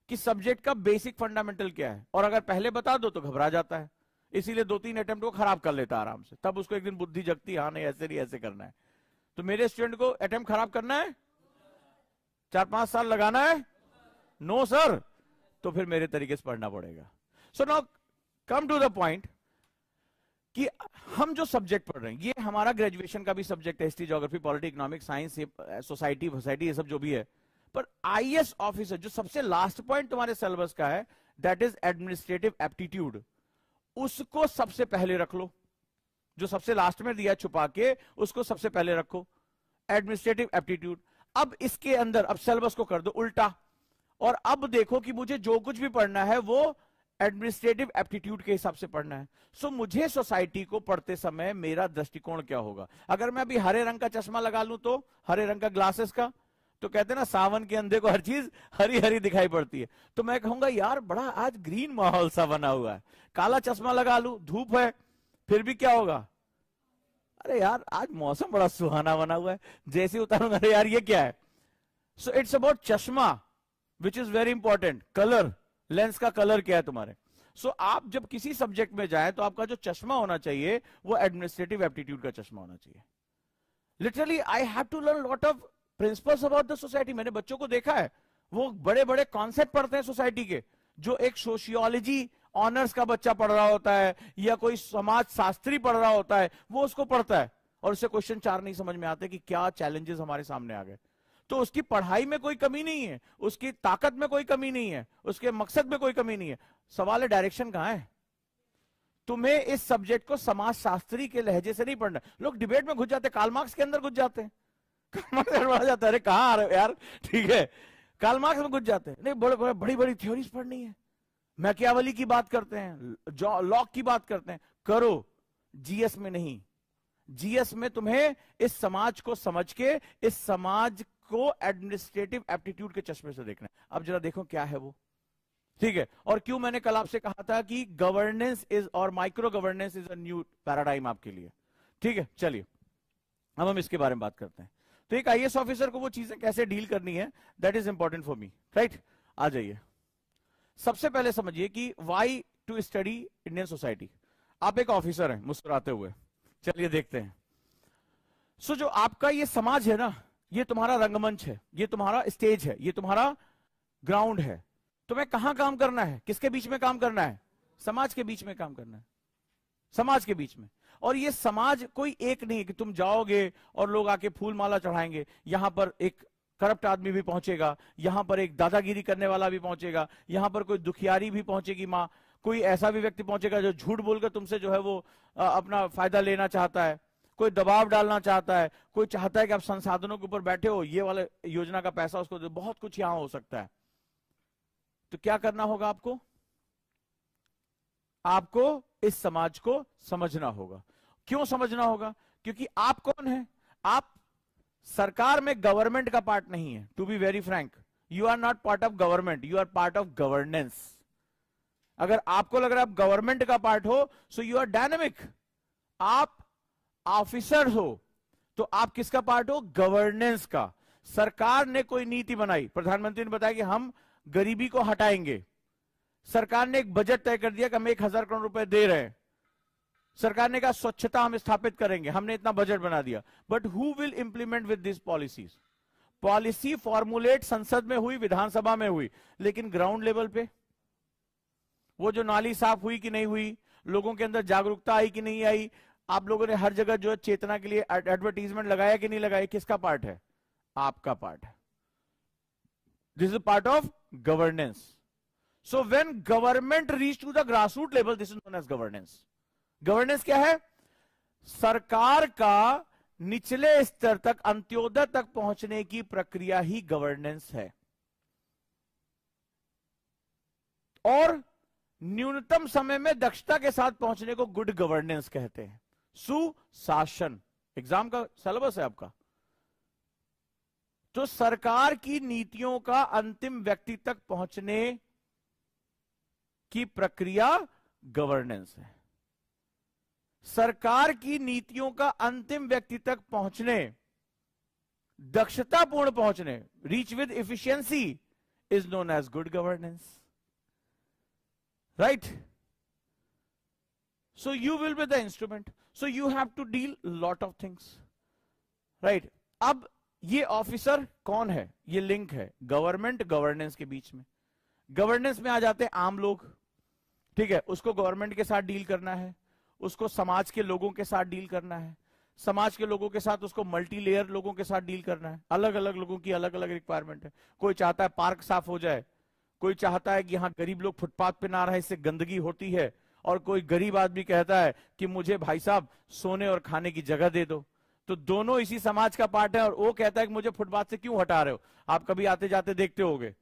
कि सब्जेक्ट का बेसिक फंडामेंटल क्या है, और अगर पहले बता दो तो घबरा जाता है, इसीलिए 2-3 अटेम्प्ट को खराब कर लेता आराम से। तब उसको एक दिन बुद्धि जगती, हाँ नहीं ऐसे नहीं ऐसे करना है। तो मेरे स्टूडेंट को अटेम्प्ट खराब करना है, 4-5 साल लगाना है, नो सर, तो फिर मेरे तरीके से पढ़ना पड़ेगा। So now come to the point कि हम जो सब्जेक्ट पढ़ रहे हैं ये हमारा ग्रेजुएशन का भी सब्जेक्ट है, history, geography, polity, economic science, society ये सब जो भी है। पर आईएएस ऑफिसर जो सबसे लास्ट पॉइंट तुम्हारे सिलेबस का है, दैट इज एडमिनिस्ट्रेटिव एप्टीट्यूड, उसको सबसे पहले रख लो। जो सबसे लास्ट में दिया छुपा के, उसको सबसे पहले रखो, एडमिनिस्ट्रेटिव एप्टीट्यूड। अब इसके अंदर अब सिलेबस को कर दो उल्टा, और अब देखो कि मुझे जो कुछ भी पढ़ना है वो एडमिनिस्ट्रेटिव एप्टीट्यूड के हिसाब से पढ़ना है। सो मुझे सोसाइटी को पढ़ते समय मेरा दृष्टिकोण क्या होगा। अगर मैं अभी हरे रंग का चश्मा लगा लूं, तो हरे रंग का ग्लासेस का, तो कहते हैं ना सावन के अंधे को हर चीज हरी हरी दिखाई पड़ती है। तो मैं कहूंगा यार बड़ा आज ग्रीन माहौल सा बना हुआ है, काला चश्मा लगा लूं, धूप है, फिर भी क्या होगा, अरे यार आज मौसम बड़ा सुहाना बना हुआ है, जैसे उतारूंगा अरे यार ये क्या है। सो इट्स अबाउट चश्मा which is very important, colour, lens का कलर क्या है तुम्हारे। सो आप जब किसी सब्जेक्ट में जाए तो आपका जो चश्मा होना चाहिए वो एडमिनिस्ट्रेटिव एप्टीट्यूड का चश्मा होना चाहिए। Literally I have to learn lot of principles about the society. मैंने बच्चों को देखा है वो बड़े बड़े कॉन्सेप्ट पढ़ते हैं सोसाइटी के, जो एक सोशियोलॉजी ऑनर्स का बच्चा पढ़ रहा होता है या कोई समाज शास्त्री पढ़ रहा होता है, वो उसको पढ़ता है और उससे क्वेश्चन 4 नहीं समझ में आते कि क्या चैलेंजेस हमारे सामने आ गए। तो उसकी पढ़ाई में कोई कमी नहीं है, उसकी ताकत में कोई कमी नहीं है, उसके मकसद में कोई कमी नहीं है, सवाल है डायरेक्शन कहां है। तुम्हें इस सब्जेक्ट को समाज शास्त्री के लहजे से नहीं पढ़ना। लोग डिबेट में घुस जाते, कार्ल मार्क्स के अंदर घुस जाते हैं, कार्ल मार्क्स बढ़ जाता है, अरे कहां आ रहे हो यार, ठीक है कार्ल मार्क्स में घुस जाते हैं, नहीं बड़ी बड़ी थ्योरीज पढ़नी है, मैकियावेली की बात करते हैं, लॉक की बात करते हैं, करो, जीएस में नहीं। जीएस में तुम्हें इस समाज को समझ के इस समाज को एडमिनिस्ट्रेटिव एप्टीट्यूड के चश्मे से देखना है। अब जरा देखो क्या है वो, ठीक है। और क्यों मैंने कल आपसे कहा था कि गवर्नेंस इज और micro governance is a new paradigm आपके लिए, ठीक है। चलिए अब हम इसके बारे में बात करते हैं। तो एक आईएएस ऑफिसर को वो चीजें कैसे डील करनी है, that is important for me, right. आ जाइए, सबसे पहले समझिए कि why to study Indian society. आप एक ऑफिसर हैं मुस्कुराते हुए, चलिए देखते हैं। सो जो आपका ये समाज है ना, ये तुम्हारा रंगमंच है, ये तुम्हारा स्टेज है, ये तुम्हारा ग्राउंड है। तुम्हें कहां काम करना है, किसके बीच में काम करना है, समाज के बीच में काम करना है, समाज के बीच में। और ये समाज कोई एक नहीं है कि तुम जाओगे और लोग आके फूल माला चढ़ाएंगे, यहां पर एक करप्ट आदमी भी पहुंचेगा, यहां पर एक दादागिरी करने वाला भी पहुंचेगा, यहां पर कोई दुखियारी भी पहुंचेगी माँ, कोई ऐसा भी व्यक्ति पहुंचेगा जो झूठ बोलकर तुमसे जो है वो अपना फायदा लेना चाहता है, कोई दबाव डालना चाहता है, कोई चाहता है कि आप संसाधनों के ऊपर बैठे हो, ये वाले योजना का पैसा उसको दो, बहुत कुछ यहां हो सकता है। तो क्या करना होगा आपको, आपको इस समाज को समझना होगा। क्यों समझना होगा, क्योंकि आप कौन है, आप सरकार में गवर्नमेंट का पार्ट नहीं है। To be very frank, you are not part of government, you are part of governance. अगर आपको लग रहा है आप गवर्नमेंट का पार्ट हो, सो यू आर डायनेमिक। आप ऑफिसर हो तो आप किसका पार्ट हो, गवर्नेंस का। सरकार ने कोई नीति बनाई, प्रधानमंत्री ने बताया कि हम गरीबी को हटाएंगे, सरकार ने एक बजट तय कर दिया कि हम 1000 करोड़ रुपए दे रहे हैं, सरकार ने कहा स्वच्छता हम स्थापित करेंगे, हमने इतना बजट बना दिया। But who will implement with this policies. Policy formulate संसद में हुई, विधानसभा में हुई, लेकिन ग्राउंड लेवल पे वो जो नाली साफ हुई कि नहीं हुई, लोगों के अंदर जागरूकता आई कि नहीं आई, आप लोगों ने हर जगह जो है चेतना के लिए एडवर्टीजमेंट लगाया कि नहीं लगाया, किसका पार्ट है, आपका पार्ट है। This is part of governance. So when government reach to the grassroot level, this is known as governance. Governance क्या है, सरकार का निचले स्तर तक, अंत्योदय तक पहुंचने की प्रक्रिया ही गवर्नेंस है। और न्यूनतम समय में दक्षता के साथ पहुंचने को गुड गवर्नेंस कहते हैं। सुशासन एग्जाम का सिलेबस है आपका। तो सरकार की नीतियों का अंतिम व्यक्ति तक पहुंचने की प्रक्रिया गवर्नेंस है। सरकार की नीतियों का अंतिम व्यक्ति तक पहुंचने, दक्षतापूर्ण पहुंचने, reach with efficiency, is known as good governance, right. So you will be the instrument, so you have to deal lot of things, right. अब ये ऑफिसर कौन है, ये लिंक है गवर्नमेंट गवर्नेंस के बीच में। गवर्नेंस में आ जाते हैं आम लोग, ठीक है, उसको गवर्नमेंट के साथ डील करना है, उसको समाज के लोगों के साथ डील करना है, समाज के लोगों के साथ उसको मल्टी लेयर लोगों के साथ डील करना है। अलग अलग लोगों की अलग अलग रिक्वायरमेंट है। कोई चाहता है पार्क साफ हो जाए, कोई चाहता है कि यहां गरीब लोग फुटपाथ पे ना रहे, इससे गंदगी होती है, और कोई गरीब आदमी कहता है कि मुझे भाई साहब सोने और खाने की जगह दे दो। तो दोनों इसी समाज का पार्ट है, और वो कहता है कि मुझे फुटपाथ से क्यों हटा रहे हो। आप कभी आते जाते देखते होगे,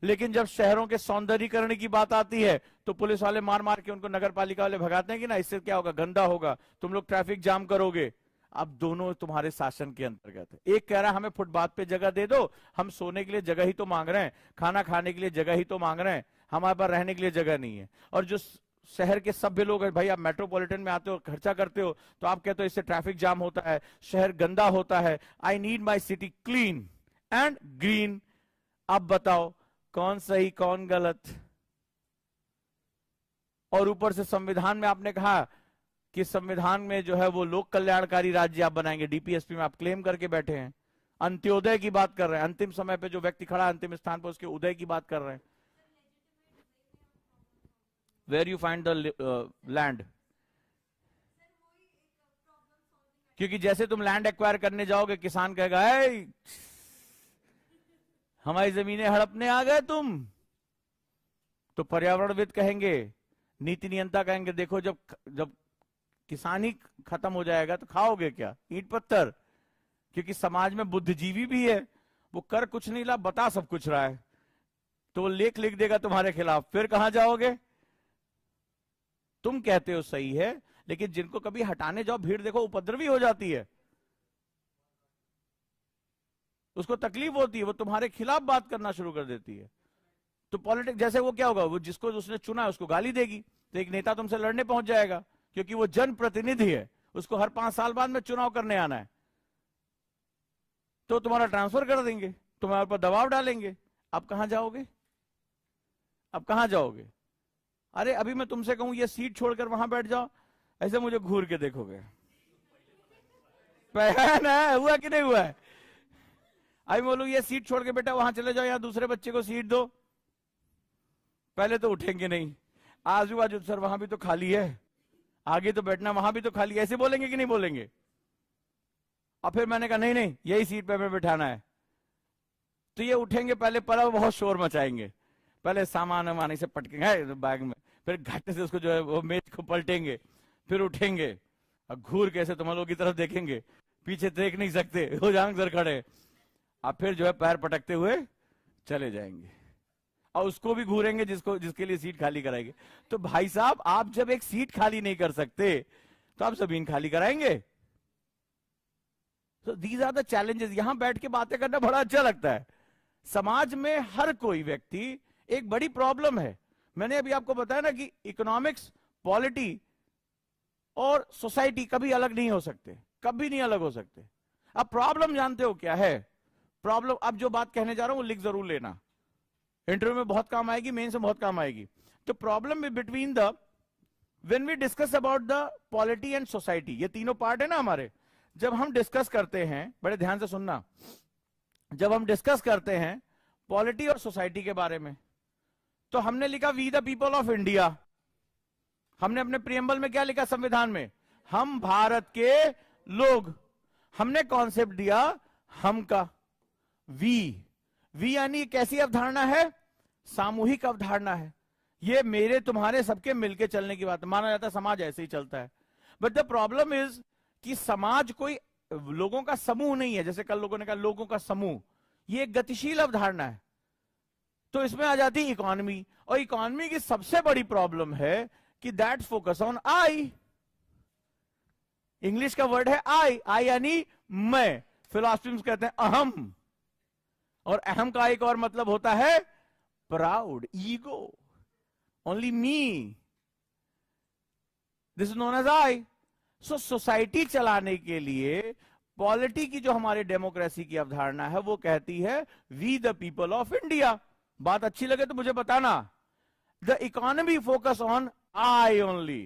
लेकिन जब शहरों के सौंदर्यीकरण की बात आती है तो पुलिस वाले मार मार के उनको नगर पालिका वाले भगाते हैं कि ना, इससे क्या होगा, गंदा होगा, तुम लोग ट्रैफिक जाम करोगे। अब दोनों तुम्हारे शासन के अंतर्गत है। एक कह रहा है हमें फुटपाथ पे जगह दे दो, हम सोने के लिए जगह ही तो मांग रहे हैं, खाना खाने के लिए जगह ही तो मांग रहे हैं, हमारे पास रहने के लिए जगह नहीं है। और जो शहर के सभ्य लोग हैं, भाई आप मेट्रोपॉलिटन में आते हो, खर्चा करते हो, तो आप कहते हो इससे ट्रैफिक जाम होता है, शहर गंदा होता है, I need my city clean and green. अब बताओ कौन सही कौन गलत? और ऊपर से संविधान में आपने कहा कि संविधान में जो है वो लोक कल्याणकारी राज्य आप बनाएंगे, डीपीएसपी में आप क्लेम करके बैठे हैं, अंत्योदय की बात कर रहे हैं, अंतिम समय पे जो व्यक्ति खड़ा अंतिम स्थान पर उसके उदय की बात कर रहे हैं। Where you find the land? क्योंकि जैसे तुम लैंड एक्वायर करने जाओगे, किसान कहेगा हमारी जमीनें हड़पने आ गए तुम, तो पर्यावरणविद कहेंगे, नीति नियंता कहेंगे देखो जब किसान ही खत्म हो जाएगा तो खाओगे क्या, ईंट पत्थर? क्योंकि समाज में बुद्धिजीवी भी है, वो कर कुछ नहीं ला, बता सब कुछ रहा है, तो वो लेख लिख देगा तुम्हारे खिलाफ, फिर कहां जाओगे? तुम कहते हो सही है, लेकिन जिनको कभी हटाने जाओ भीड़ देखो उपद्रवी हो जाती है, उसको तकलीफ होती है, वो तुम्हारे खिलाफ बात करना शुरू कर देती है। तो पॉलिटिक्स जैसे वो क्या होगा, वो जिसको उसने चुना है उसको गाली देगी, तो एक नेता तुमसे लड़ने पहुंच जाएगा, क्योंकि वो जनप्रतिनिधि है, उसको हर 5 साल बाद में चुनाव करने आना है, तो तुम्हारा ट्रांसफर कर देंगे, तुम्हारे ऊपर दबाव डालेंगे। अब कहां जाओगे? अब कहां जाओगे? अरे अभी मैं तुमसे कहूं ये सीट छोड़कर वहां बैठ जाओ, ऐसे मुझे घूर के देखोगे, पहन है हुआ कि नहीं हुआ है? अभी बोलूं ये सीट छोड़ के बेटा वहां चले जाओ, या दूसरे बच्चे को सीट दो, पहले तो उठेंगे नहीं, आजू बाजू सर वहां भी तो खाली है, आगे तो बैठना वहां भी तो खाली है, ऐसे बोलेंगे कि नहीं बोलेंगे? और फिर मैंने कहा नहीं नहीं यही सीट पे हमें बैठाना है, तो ये उठेंगे, पहले बहुत शोर मचाएंगे, पहले सामान वामान से पटकेंगे बैग में, फिर घाटे से उसको जो है वो मेज को पलटेंगे, फिर उठेंगे और घूर कैसे तुम लोगों की तरफ देखेंगे, पीछे देख नहीं सकते, हो जाएंगे सर खड़े, अब फिर जो है पैर पटकते हुए चले जाएंगे, और उसको भी घूरेंगे जिसके लिए सीट खाली कराएंगे। तो भाई साहब आप जब एक सीट खाली नहीं कर सकते तो आप जमीन खाली कराएंगे? तो दीज आर द चैलेंजेस। यहां बैठ के बातें करना बड़ा अच्छा लगता है। समाज में हर कोई व्यक्ति एक बड़ी प्रॉब्लम है। मैंने अभी आपको बताया ना कि इकोनॉमिक्स, पॉलिटी और सोसाइटी कभी अलग नहीं हो सकते, कभी नहीं अलग हो सकते। अब प्रॉब्लम जानते हो क्या है? प्रॉब्लम, अब जो बात कहने जा रहा हूं वो लिख जरूर लेना, इंटरव्यू में बहुत काम आएगी, मेन से बहुत काम आएगी। तो problem between the, when we discuss about the polity and society, ये तीनों पार्ट है ना हमारे, जब हम डिस्कस करते हैं, बड़े ध्यान से सुनना, जब हम डिस्कस करते हैं पॉलिटी और सोसाइटी के बारे में, तो हमने लिखा we the people of India. हमने अपने प्रियम्बल में क्या लिखा संविधान में? हम भारत के लोग। हमने कॉन्सेप्ट दिया हम का, वी यानी कैसी अवधारणा है? सामूहिक अवधारणा है। ये मेरे तुम्हारे सबके मिलके चलने की बात है। माना जाता है समाज ऐसे ही चलता है, बट द प्रॉब्लम इज कि समाज कोई लोगों का समूह नहीं है। जैसे कल लोगों ने कहा लोगों का समूह, ये एक गतिशील अवधारणा है। तो इसमें आ जाती है इकोनॉमी, और इकोनॉमी की सबसे बड़ी प्रॉब्लम है कि that focus on I. English का वर्ड है आई यानी मैं, फिलॉसफी में कहते हैं अहम, और अहम का एक और मतलब होता है proud, ego, only me, this is known as I. So society चलाने के लिए पॉलिटी की जो हमारी डेमोक्रेसी की अवधारणा है वो कहती है we the people of India. बात अच्छी लगे तो मुझे बताना। The economy focus on I only.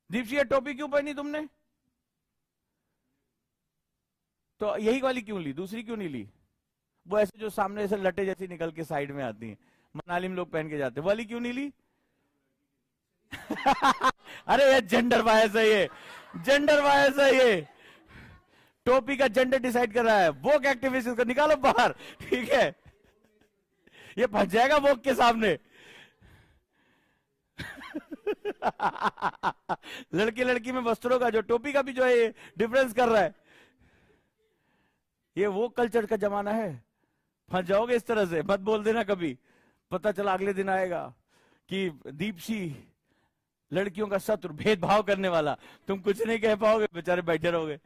दीपसी ये टोपी क्यों पहनी तुमने? तो यही वाली क्यों ली, दूसरी क्यों नहीं ली? वो ऐसे जो सामने ऐसे लटे जैसी निकल के साइड में आती हैं, मनाली में लोग पहन के जाते, वाली क्यों नहीं ली? अरे ये जेंडर बायस है, ये जेंडर बायस है, ये टोपी का जेंडर डिसाइड कर रहा है। वोक एक्टिविस्ट को निकालो बाहर, ठीक है? ये फंस जाएगा वोक के सामने। लड़की लड़की में वस्त्रों का जो टोपी का भी जो है ये डिफरेंस कर रहा है। ये वो कल्चर का जमाना है। फंस जाओगे इस तरह से, मत बोल देना कभी, पता चला अगले दिन आएगा कि दीपसी लड़कियों का शत्रु, भेदभाव करने वाला, तुम कुछ नहीं कह पाओगे, बेचारे बैठे रहोगे।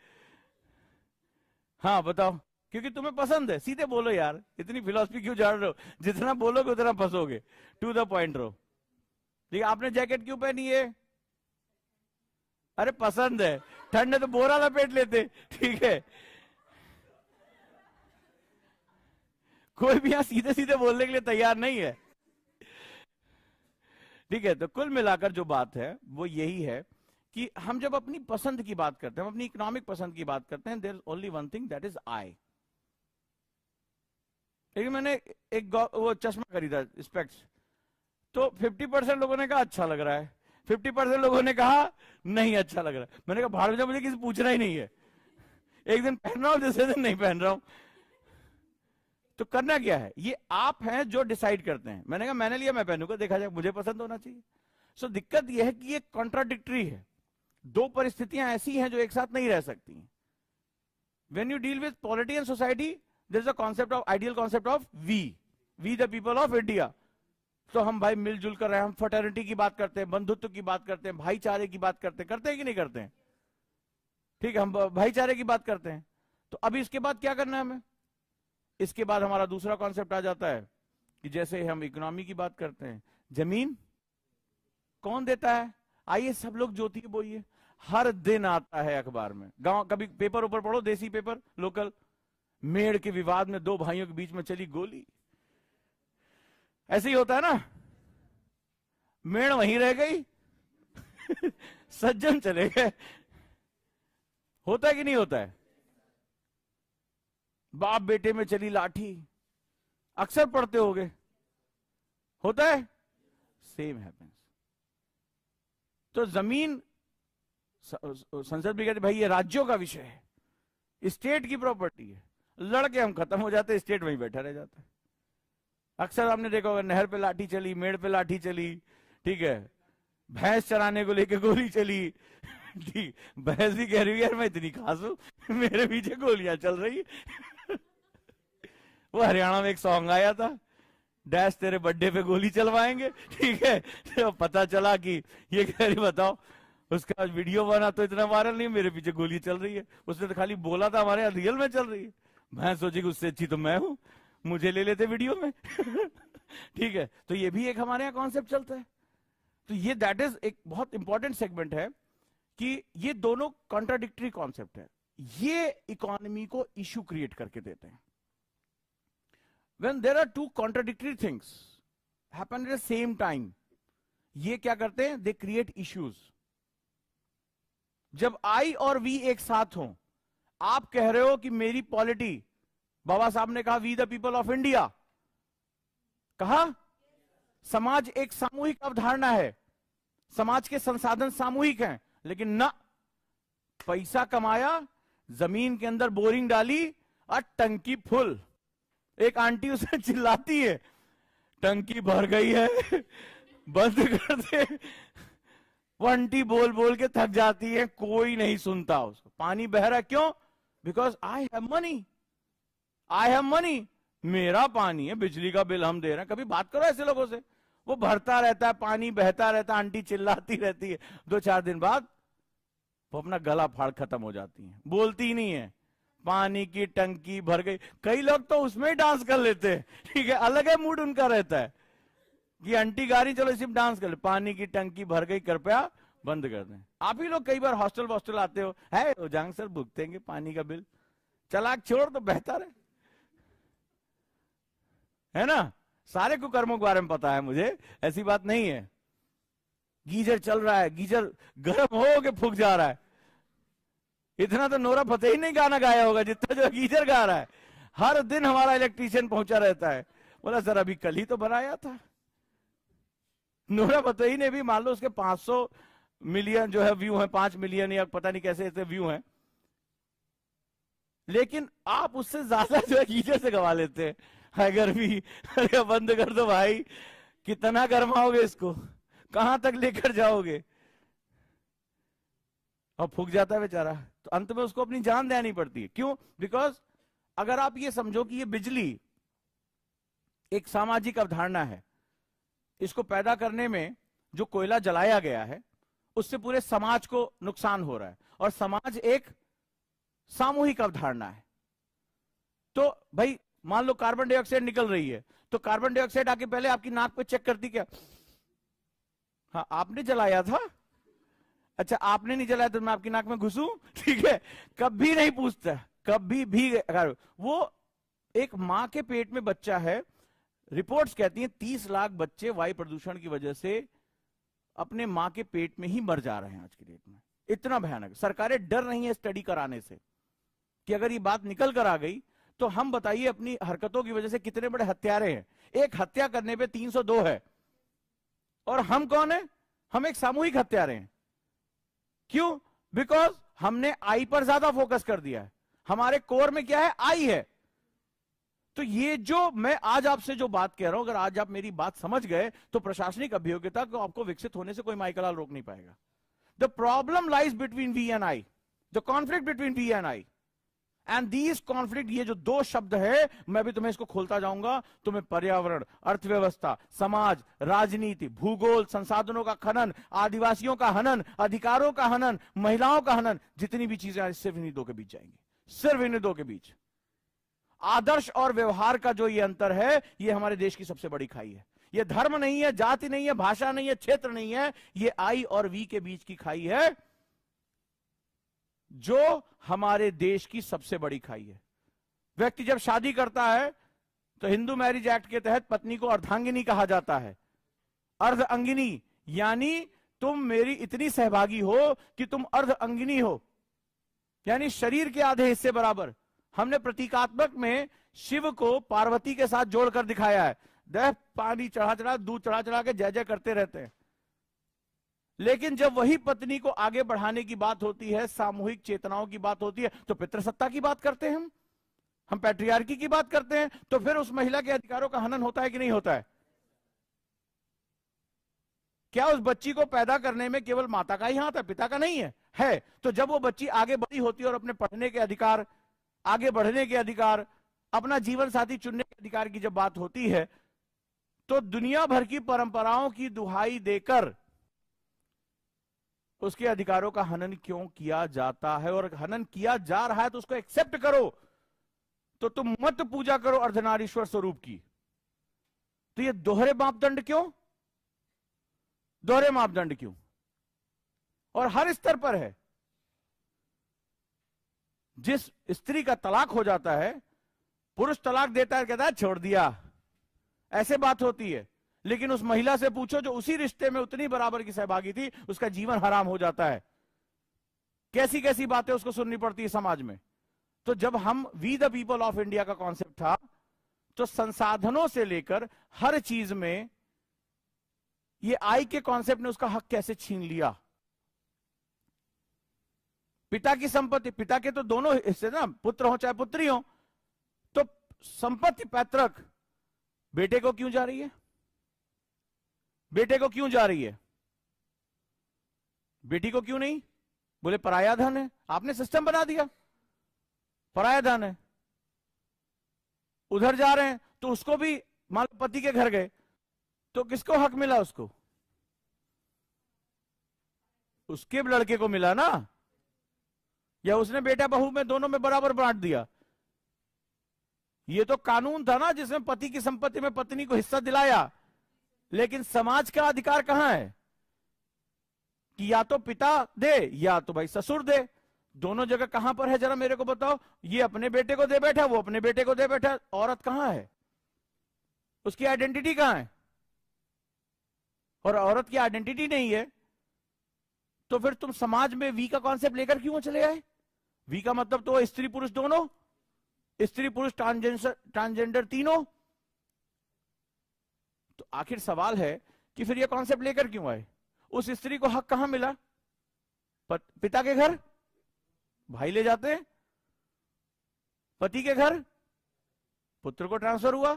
हाँ बताओ, क्योंकि तुम्हें पसंद है। सीधे बोलो यार, इतनी फिलॉसफी क्यों जान रहे हो, जितना बोलोगे उतना फंसोगे। टू द पॉइंट रहो। ठीक है, आपने जैकेट क्यों पहनी है? अरे पसंद है, ठंड है तो बोरा लपेट लेते। ठीक है, कोई भी यहां सीधे सीधे बोलने के लिए तैयार नहीं है। ठीक है, तो कुल मिलाकर जो बात है वो यही है कि हम जब अपनी पसंद की बात करते हैं, हम अपनी इकोनॉमिक पसंद की बात करते हैं, there is only one thing, that is I. लेकिन मैंने एक वो चश्मा खरीदा, स्पेक्स, तो 50% लोगों ने कहा अच्छा लग रहा है, 50% लोगों ने कहा नहीं अच्छा लग रहा है। मैंने कहा भाड़ में, मुझे किसी पूछना ही नहीं है, एक दिन पहन रहा हूं, दूसरे दिन नहीं पहन रहा हूं। तो करना क्या है, ये आप हैं जो डिसाइड करते हैं। मैंने कहा मैंने लिया, मैं पहनूंगा, देखा जाए, मुझे पसंद होना चाहिए। सो दिक्कत यह है कि ये कॉन्ट्राडिक्टरी है, दो परिस्थितियां ऐसी हैं जो एक साथ नहीं रह सकती। When you deal with polity and society, there is a concept of, ideal concept of we the people of India. तो हम भाई मिलजुल कर रहे हैं, हम फर्टर्निटी की बात करते हैं, बंधुत्व की बात करते हैं, भाईचारे की बात करते हैं कि नहीं करते हैं? ठीक है, हम भाईचारे की बात करते हैं। तो अभी इसके बाद क्या करना है हमें? इसके बाद हमारा दूसरा कॉन्सेप्ट आ जाता है कि जैसे हम इकोनॉमी की बात करते हैं, जमीन कौन देता है? आइए सब लोग ज्योति बोलिए, हर दिन आता है अखबार में, गांव, कभी पेपर ऊपर पढ़ो, देसी पेपर लोकल, मेड़ के विवाद में दो भाइयों के बीच में चली गोली। ऐसे ही होता है ना, मेड़ वहीं रह गई सज्जन चले गए। होता है कि नहीं होता है? बाप बेटे में चली लाठी, अक्सर पढ़ते होगे, होता है, सेम हैपेंस। तो जमीन, संसद भी कहते भाई ये राज्यों का विषय है, स्टेट की प्रॉपर्टी है, लड़के हम खत्म हो जाते, स्टेट वहीं बैठा रह जाता है। अक्सर आपने देखा होगा, नहर पे लाठी चली, मेड़ पे लाठी चली, ठीक है, भैंस चराने को लेके गोली चली, ठीक, भैंस भी कह रही है यार मैं इतनी खास हूं, मेरे पीछे गोलियां चल रही। वो हरियाणा में एक सॉन्ग आया था, डैश तेरे बर्थडे पे गोली चलवाएंगे, ठीक है। तो पता चला कि ये कह रही, बताओ, उसका वीडियो बना तो इतना वायरल नहीं, मेरे पीछे गोली चल रही है। उसने तो खाली बोला था, हमारे यहाँ रियल में चल रही है। मैं सोची कि उससे अच्छी तो मैं हूं, मुझे ले लेते वीडियो में। ठीक है, तो ये भी एक हमारे यहाँ कॉन्सेप्ट चलता है। तो ये दैट इज एक बहुत इंपॉर्टेंट सेगमेंट है कि ये दोनों कॉन्ट्राडिक्टरी कॉन्सेप्ट है, ये इकोनॉमी को इश्यू क्रिएट करके देते हैं। When there are two contradictory things happen at the same time, ये क्या करते हैं? They create issues. जब I और V एक साथ हों, आप कह रहे हो कि मेरी पॉलिटी, बाबा साहब ने कहा we the people of India, कहा समाज एक सामूहिक अवधारणा है, समाज के संसाधन सामूहिक हैं, लेकिन ना, पैसा कमाया, जमीन के अंदर बोरिंग डाली और टंकी फुल। एक आंटी उसे चिल्लाती है, टंकी भर गई है, बंद कर दे। वो आंटी बोल बोल के थक जाती है, कोई नहीं सुनता उसको। पानी बह रहा है, क्यों? Because I have money, I have money, मेरा पानी है, बिजली का बिल हम दे रहे हैं। कभी बात करो ऐसे लोगों से, वो भरता रहता है, पानी बहता रहता है, आंटी चिल्लाती रहती है, 2-4 दिन बाद वो अपना गला फाड़ खत्म हो जाती है, बोलती ही नहीं है। पानी की टंकी भर गई, कई लोग तो उसमें ही डांस कर लेते हैं, ठीक है, अलग है मूड उनका रहता है कि आंटी गा रही, चलो सिर्फ डांस कर ले, पानी की टंकी भर गई, कृपया बंद कर दें। आप ही लोग कई बार हॉस्टल आते हो, है जांग सर भुगतेंगे पानी का बिल, चलाक छोड़ तो बेहतर है ना। सारे कुकर्मों के बारे में पता है मुझे, ऐसी बात नहीं है। गीजर चल रहा है, गीजर गर्म हो के फूक जा रहा है, इतना तो नोरा फतेही नहीं गाना गाया होगा जितना जो गीजर गा रहा है। हर दिन हमारा इलेक्ट्रीशियन पहुंचा रहता है, बोला सर अभी कल ही तो बनाया था। नोरा फतेही ने भी, मान लो उसके 500 मिलियन जो है व्यू है, 5 मिलियन या पता नहीं कैसे ऐसे व्यू हैं, लेकिन आप उससे ज्यादा जो है गीजर से गवा लेते हैं। है गर्मी, अरे बंद कर दो भाई, कितना गर्माओगे इसको, कहां तक लेकर जाओगे, और फूक जाता है बेचारा। तो अंत में उसको अपनी जान देनी पड़ती है। क्यों? बिकॉज अगर आप ये समझो कि ये बिजली एक सामाजिक अवधारणा है, इसको पैदा करने में जो कोयला जलाया गया है उससे पूरे समाज को नुकसान हो रहा है, और समाज एक सामूहिक अवधारणा है। तो भाई मान लो कार्बन डाइऑक्साइड निकल रही है, तो कार्बन डाइऑक्साइड आके पहले आपकी नाक पे चेक करती क्या? हाँ, आपने जलाया था, अच्छा आपने नहीं जलाया तो मैं आपकी नाक में घुसूं? ठीक है, कभी नहीं पूछता, कभी भी। वो एक मां के पेट में बच्चा है, रिपोर्ट्स कहती हैं 30 लाख बच्चे वायु प्रदूषण की वजह से अपने मां के पेट में ही मर जा रहे हैं आज की डेट में। इतना भयानक, सरकारें डर रही हैं स्टडी कराने से कि अगर ये बात निकल कर आ गई तो हम बताइए अपनी हरकतों की वजह से कितने बड़े हत्यारे हैं। एक हत्या करने पे 302 है, और हम कौन है? हम एक सामूहिक हत्यारे हैं। क्यों? बिकॉज हमने आई पर ज्यादा फोकस कर दिया है। हमारे कोर में क्या है? आई है। तो ये जो मैं आज आपसे जो बात कह रहा हूं, अगर आज आप मेरी बात समझ गए तो प्रशासनिक अभियोग्यता को आपको विकसित होने से कोई माइकलाल रोक नहीं पाएगा। The problem lies between we and I, the conflict between we and I and these conflict, ये जो दो शब्द है, मैं भी तुम्हें इसको खोलता जाऊंगा। तुम्हें पर्यावरण, अर्थव्यवस्था, समाज, राजनीति, भूगोल, संसाधनों का खनन, आदिवासियों का हनन, अधिकारों का हनन, महिलाओं का हनन, जितनी भी चीजें सिर्फ इन्हीं दो के बीच जाएंगी, सिर्फ इन्हीं दो के बीच। आदर्श और व्यवहार का जो ये अंतर है, ये हमारे देश की सबसे बड़ी खाई है। ये धर्म नहीं है, जाति नहीं है, भाषा नहीं है, क्षेत्र नहीं है, ये आई और वी के बीच की खाई है, जो हमारे देश की सबसे बड़ी खाई है। व्यक्ति जब शादी करता है तो हिंदू मैरिज एक्ट के तहत पत्नी को अर्धांगिनी कहा जाता है। अर्धांगिनी यानी तुम मेरी इतनी सहभागी हो कि तुम अर्धांगिनी हो, यानी शरीर के आधे हिस्से बराबर। हमने प्रतीकात्मक में शिव को पार्वती के साथ जोड़कर दिखाया है। देह पानी चढ़ा चढ़ा, दूध चढ़ा चढ़ा के जय जय करते रहते हैं। लेकिन जब वही पत्नी को आगे बढ़ाने की बात होती है, सामूहिक चेतनाओं की बात होती है, तो पितृसत्ता की बात करते हैं हम पैट्रियार्की की बात करते हैं। तो फिर उस महिला के अधिकारों का हनन होता है कि नहीं होता है? क्या उस बच्ची को पैदा करने में केवल माता का ही हाथ है, पिता का नहीं है? है। तो जब वो बच्ची आगे बढ़ी होती है और अपने पढ़ने के अधिकार, आगे बढ़ने के अधिकार, अपना जीवन साथी चुनने के अधिकार की जब बात होती है, तो दुनिया भर की परंपराओं की दुहाई देकर उसके अधिकारों का हनन क्यों किया जाता है? और हनन किया जा रहा है तो उसको एक्सेप्ट करो। तो तुम मत पूजा करो अर्धनारीश्वर स्वरूप की। तो ये दोहरे मापदंड क्यों? दोहरे मापदंड क्यों? और हर स्तर पर है। जिस स्त्री का तलाक हो जाता है, पुरुष तलाक देता है, कहता है छोड़ दिया, ऐसे बात होती है। लेकिन उस महिला से पूछो जो उसी रिश्ते में उतनी बराबर की सहभागी थी, उसका जीवन हराम हो जाता है। कैसी कैसी बातें उसको सुननी पड़ती है समाज में। तो जब हम we the people of India का कॉन्सेप्ट था, तो संसाधनों से लेकर हर चीज में ये आई के कॉन्सेप्ट ने उसका हक कैसे छीन लिया। पिता की संपत्ति, पिता के तो दोनों हिस्से ना, पुत्र हो चाहे पुत्री हो, तो संपत्ति पैतृक बेटे को क्यों जा रही है? बेटे को क्यों जा रही है? बेटी को क्यों नहीं? बोले पराया धन है। आपने सिस्टम बना दिया, पराया धन है, उधर जा रहे हैं। तो उसको भी मान लो पति के घर गए तो किसको हक मिला? उसको, उसके लड़के को मिला ना, या उसने बेटा बहू में दोनों में बराबर बांट दिया? ये तो कानून था ना जिसमें पति की संपत्ति में पत्नी को हिस्सा दिलाया। लेकिन समाज का अधिकार कहां है कि या तो पिता दे या तो भाई ससुर दे। दोनों जगह कहां पर है जरा मेरे को बताओ। ये अपने बेटे को दे बैठा, वो अपने बेटे को दे बैठा। औरत कहां है? उसकी आइडेंटिटी कहां है? और औरत की आइडेंटिटी नहीं है तो फिर तुम समाज में वी का कॉन्सेप्ट लेकर क्यों चले आए? वी का मतलब तो स्त्री पुरुष दोनों, स्त्री पुरुष ट्रांसजेंडर तीनों। तो आखिर सवाल है कि फिर ये कॉन्सेप्ट लेकर क्यों आए? उस स्त्री को हक कहां मिला? पिता के घर भाई ले जाते हैं, पति के घर पुत्र को ट्रांसफर हुआ।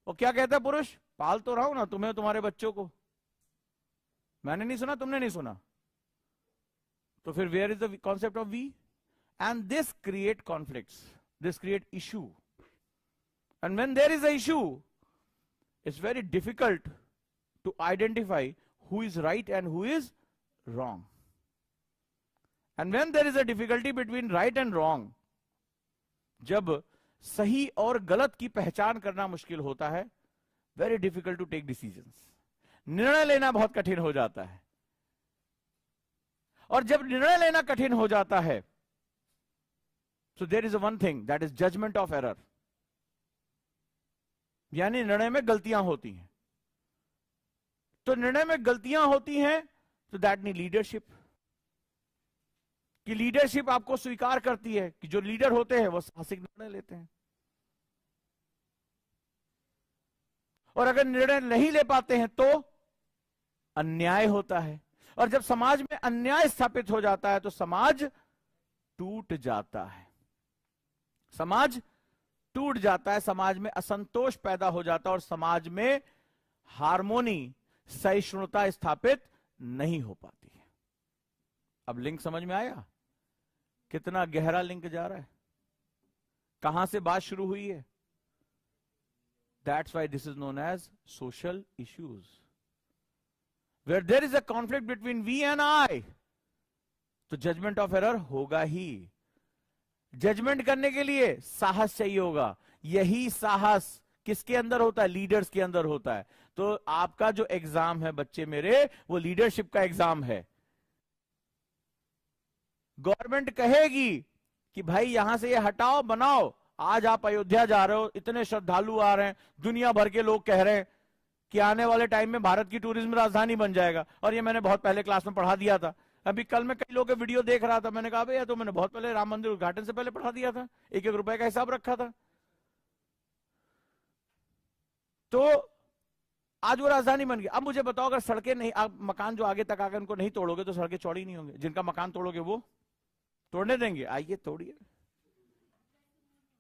और क्या कहता है पुरुष? पाल तो रहा हूं ना तुम्हें, तुम्हारे बच्चों को। मैंने नहीं सुना, तुमने नहीं सुना। तो फिर where is the concept of we? And this create conflicts, this create issue. And when there is a issue, it's very difficult to identify who is right and who is wrong. And when there is a difficulty between right and wrong, जब सही और गलत की पहचान करना मुश्किल होता है, very difficult to take decisions. निर्णय लेना बहुत कठिन हो जाता है. और जब निर्णय लेना कठिन हो जाता है, so there is one thing, that is judgment of error. यानी निर्णय में गलतियां होती हैं. तो निर्णय में गलतियां होती हैं, तो दैट नीड लीडरशिप. कि लीडरशिप आपको स्वीकार करती है कि जो लीडर होते हैं वो साहसिक निर्णय लेते हैं. और अगर निर्णय नहीं ले पाते हैं तो अन्याय होता है. और जब समाज में अन्याय स्थापित हो जाता है तो समाज टूट जाता है. समाज टूट जाता है, समाज में असंतोष पैदा हो जाता है और समाज में हार्मोनी, सहिष्णुता स्थापित नहीं हो पाती है. अब लिंक समझ में आया? कितना गहरा लिंक जा रहा है, कहां से बात शुरू हुई है. That's why this is known as social issues. Where there is a conflict between we and I, तो जजमेंट ऑफ एरर होगा ही. जजमेंट करने के लिए साहस चाहिए होगा. यही साहस किसके अंदर होता है? लीडर्स के अंदर होता है. तो आपका जो एग्जाम है बच्चे मेरे, वो लीडरशिप का एग्जाम है. गवर्नमेंट कहेगी कि भाई यहां से ये हटाओ, बनाओ. आज आप अयोध्या जा रहे हो, इतने श्रद्धालु आ रहे हैं, दुनिया भर के लोग कह रहे हैं कि आने वाले टाइम में भारत की टूरिज्म राजधानी बन जाएगा. और ये मैंने बहुत पहले क्लास में पढ़ा दिया था. अभी कल मैं कई लोगों के वीडियो देख रहा था, मैंने कहा भैया तो मैंने बहुत पहले राम मंदिर उद्घाटन से पहले पढ़ा दिया था, 1-1 रुपए का हिसाब रखा था. तो आज वो राजधानी बन गई. अब मुझे बताओ, अगर सड़कें नहीं, आप मकान जो आगे तक आकर उनको नहीं तोड़ोगे तो सड़कें चौड़ी नहीं होंगे. जिनका मकान तोड़ोगे वो तोड़ने देंगे? आइए तोड़िए.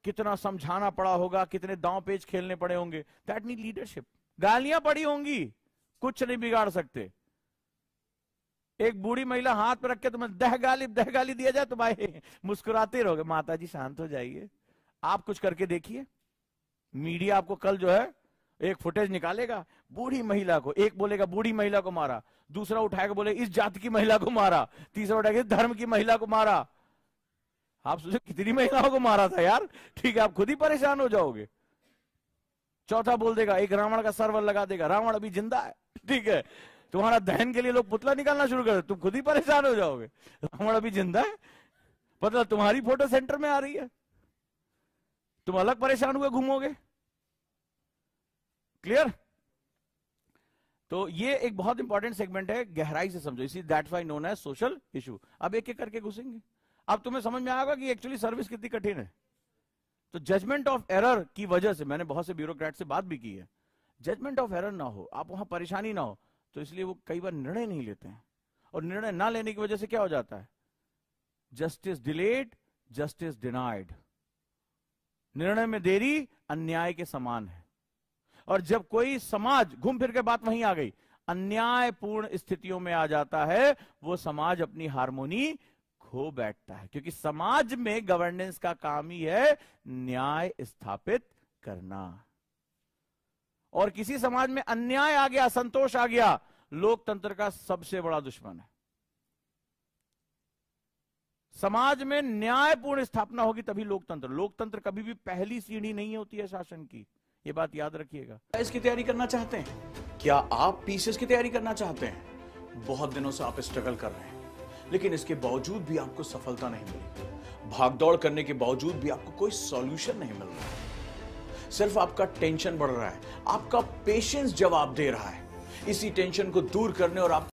कितना समझाना पड़ा होगा, कितने दांव पेच खेलने पड़े होंगे. That need leadership. गालियां पड़ी होंगी, कुछ नहीं बिगाड़ सकते. एक बूढ़ी महिला हाथ पे रख के तुम्हें दह गाली दिया जाए तो भाई मुस्कुराते रहोगे. माता जी शांत हो जाइए, आप कुछ करके देखिए. मीडिया आपको कल जो है एक फुटेज निकालेगा, बूढ़ी महिला को, एक बोलेगा बूढ़ी महिला को मारा, दूसरा उठाएगा बोले इस जाति की महिला को मारा, तीसरा उठाएगा धर्म की महिला को मारा. आप सोचो कितनी महिलाओं को मारा था यार. ठीक है, आप खुद ही परेशान हो जाओगे. चौथा बोल देगा, एक रावण का सरवर लगा देगा, रावण अभी जिंदा है. ठीक है, तुम्हारा दहन के लिए लोग पुतला निकालना शुरू कर दे, तुम खुद ही परेशान हो जाओगे. रावण अभी जिंदा है, मतलब तुम्हारी फोटो सेंटर में आ रही है, तुम अलग परेशान हुए घूमोगे. क्लियर? तो ये एक बहुत इंपॉर्टेंट सेगमेंट है, गहराई से समझो. इसी that's why known as social issue. अब एक एक करके घुसेंगे, अब तुम्हें समझ में आएगा कि एक्चुअली सर्विस कितनी कठिन है. तो जजमेंट ऑफ एरर की वजह से मैंने बहुत से ब्यूरोक्रेट से बात भी की है. जजमेंट ऑफ एरर ना हो, आप वहां परेशानी ना हो, तो इसलिए वो कई बार निर्णय नहीं लेते हैं. और निर्णय ना लेने की वजह से क्या हो जाता है? Justice delayed, justice denied. निर्णय में देरी अन्याय के समान है. और जब कोई समाज, घूम फिर के बात वहीं आ गई, अन्यायपूर्ण स्थितियों में आ जाता है, वो समाज अपनी हार्मोनी खो बैठता है. क्योंकि समाज में गवर्नेंस का काम ही है न्याय स्थापित करना. और किसी समाज में अन्याय आ गया, असंतोष आ गया, लोकतंत्र का सबसे बड़ा दुश्मन है. समाज में न्यायपूर्ण स्थापना होगी तभी लोकतंत्र. लोकतंत्र कभी भी पहली सीढ़ी नहीं होती है शासन की, ये बात याद रखिएगा. इसकी तैयारी करना चाहते हैं? क्या आप पीसीएस की तैयारी करना चाहते हैं? बहुत दिनों से आप स्ट्रगल कर रहे हैं, लेकिन इसके बावजूद भी आपको सफलता नहीं मिली. भागदौड़ करने के बावजूद भी आपको कोई सॉल्यूशन नहीं मिल रहा है. सिर्फ आपका टेंशन बढ़ रहा है, आपका पेशेंस जवाब दे रहा है. इसी टेंशन को दूर करने और आप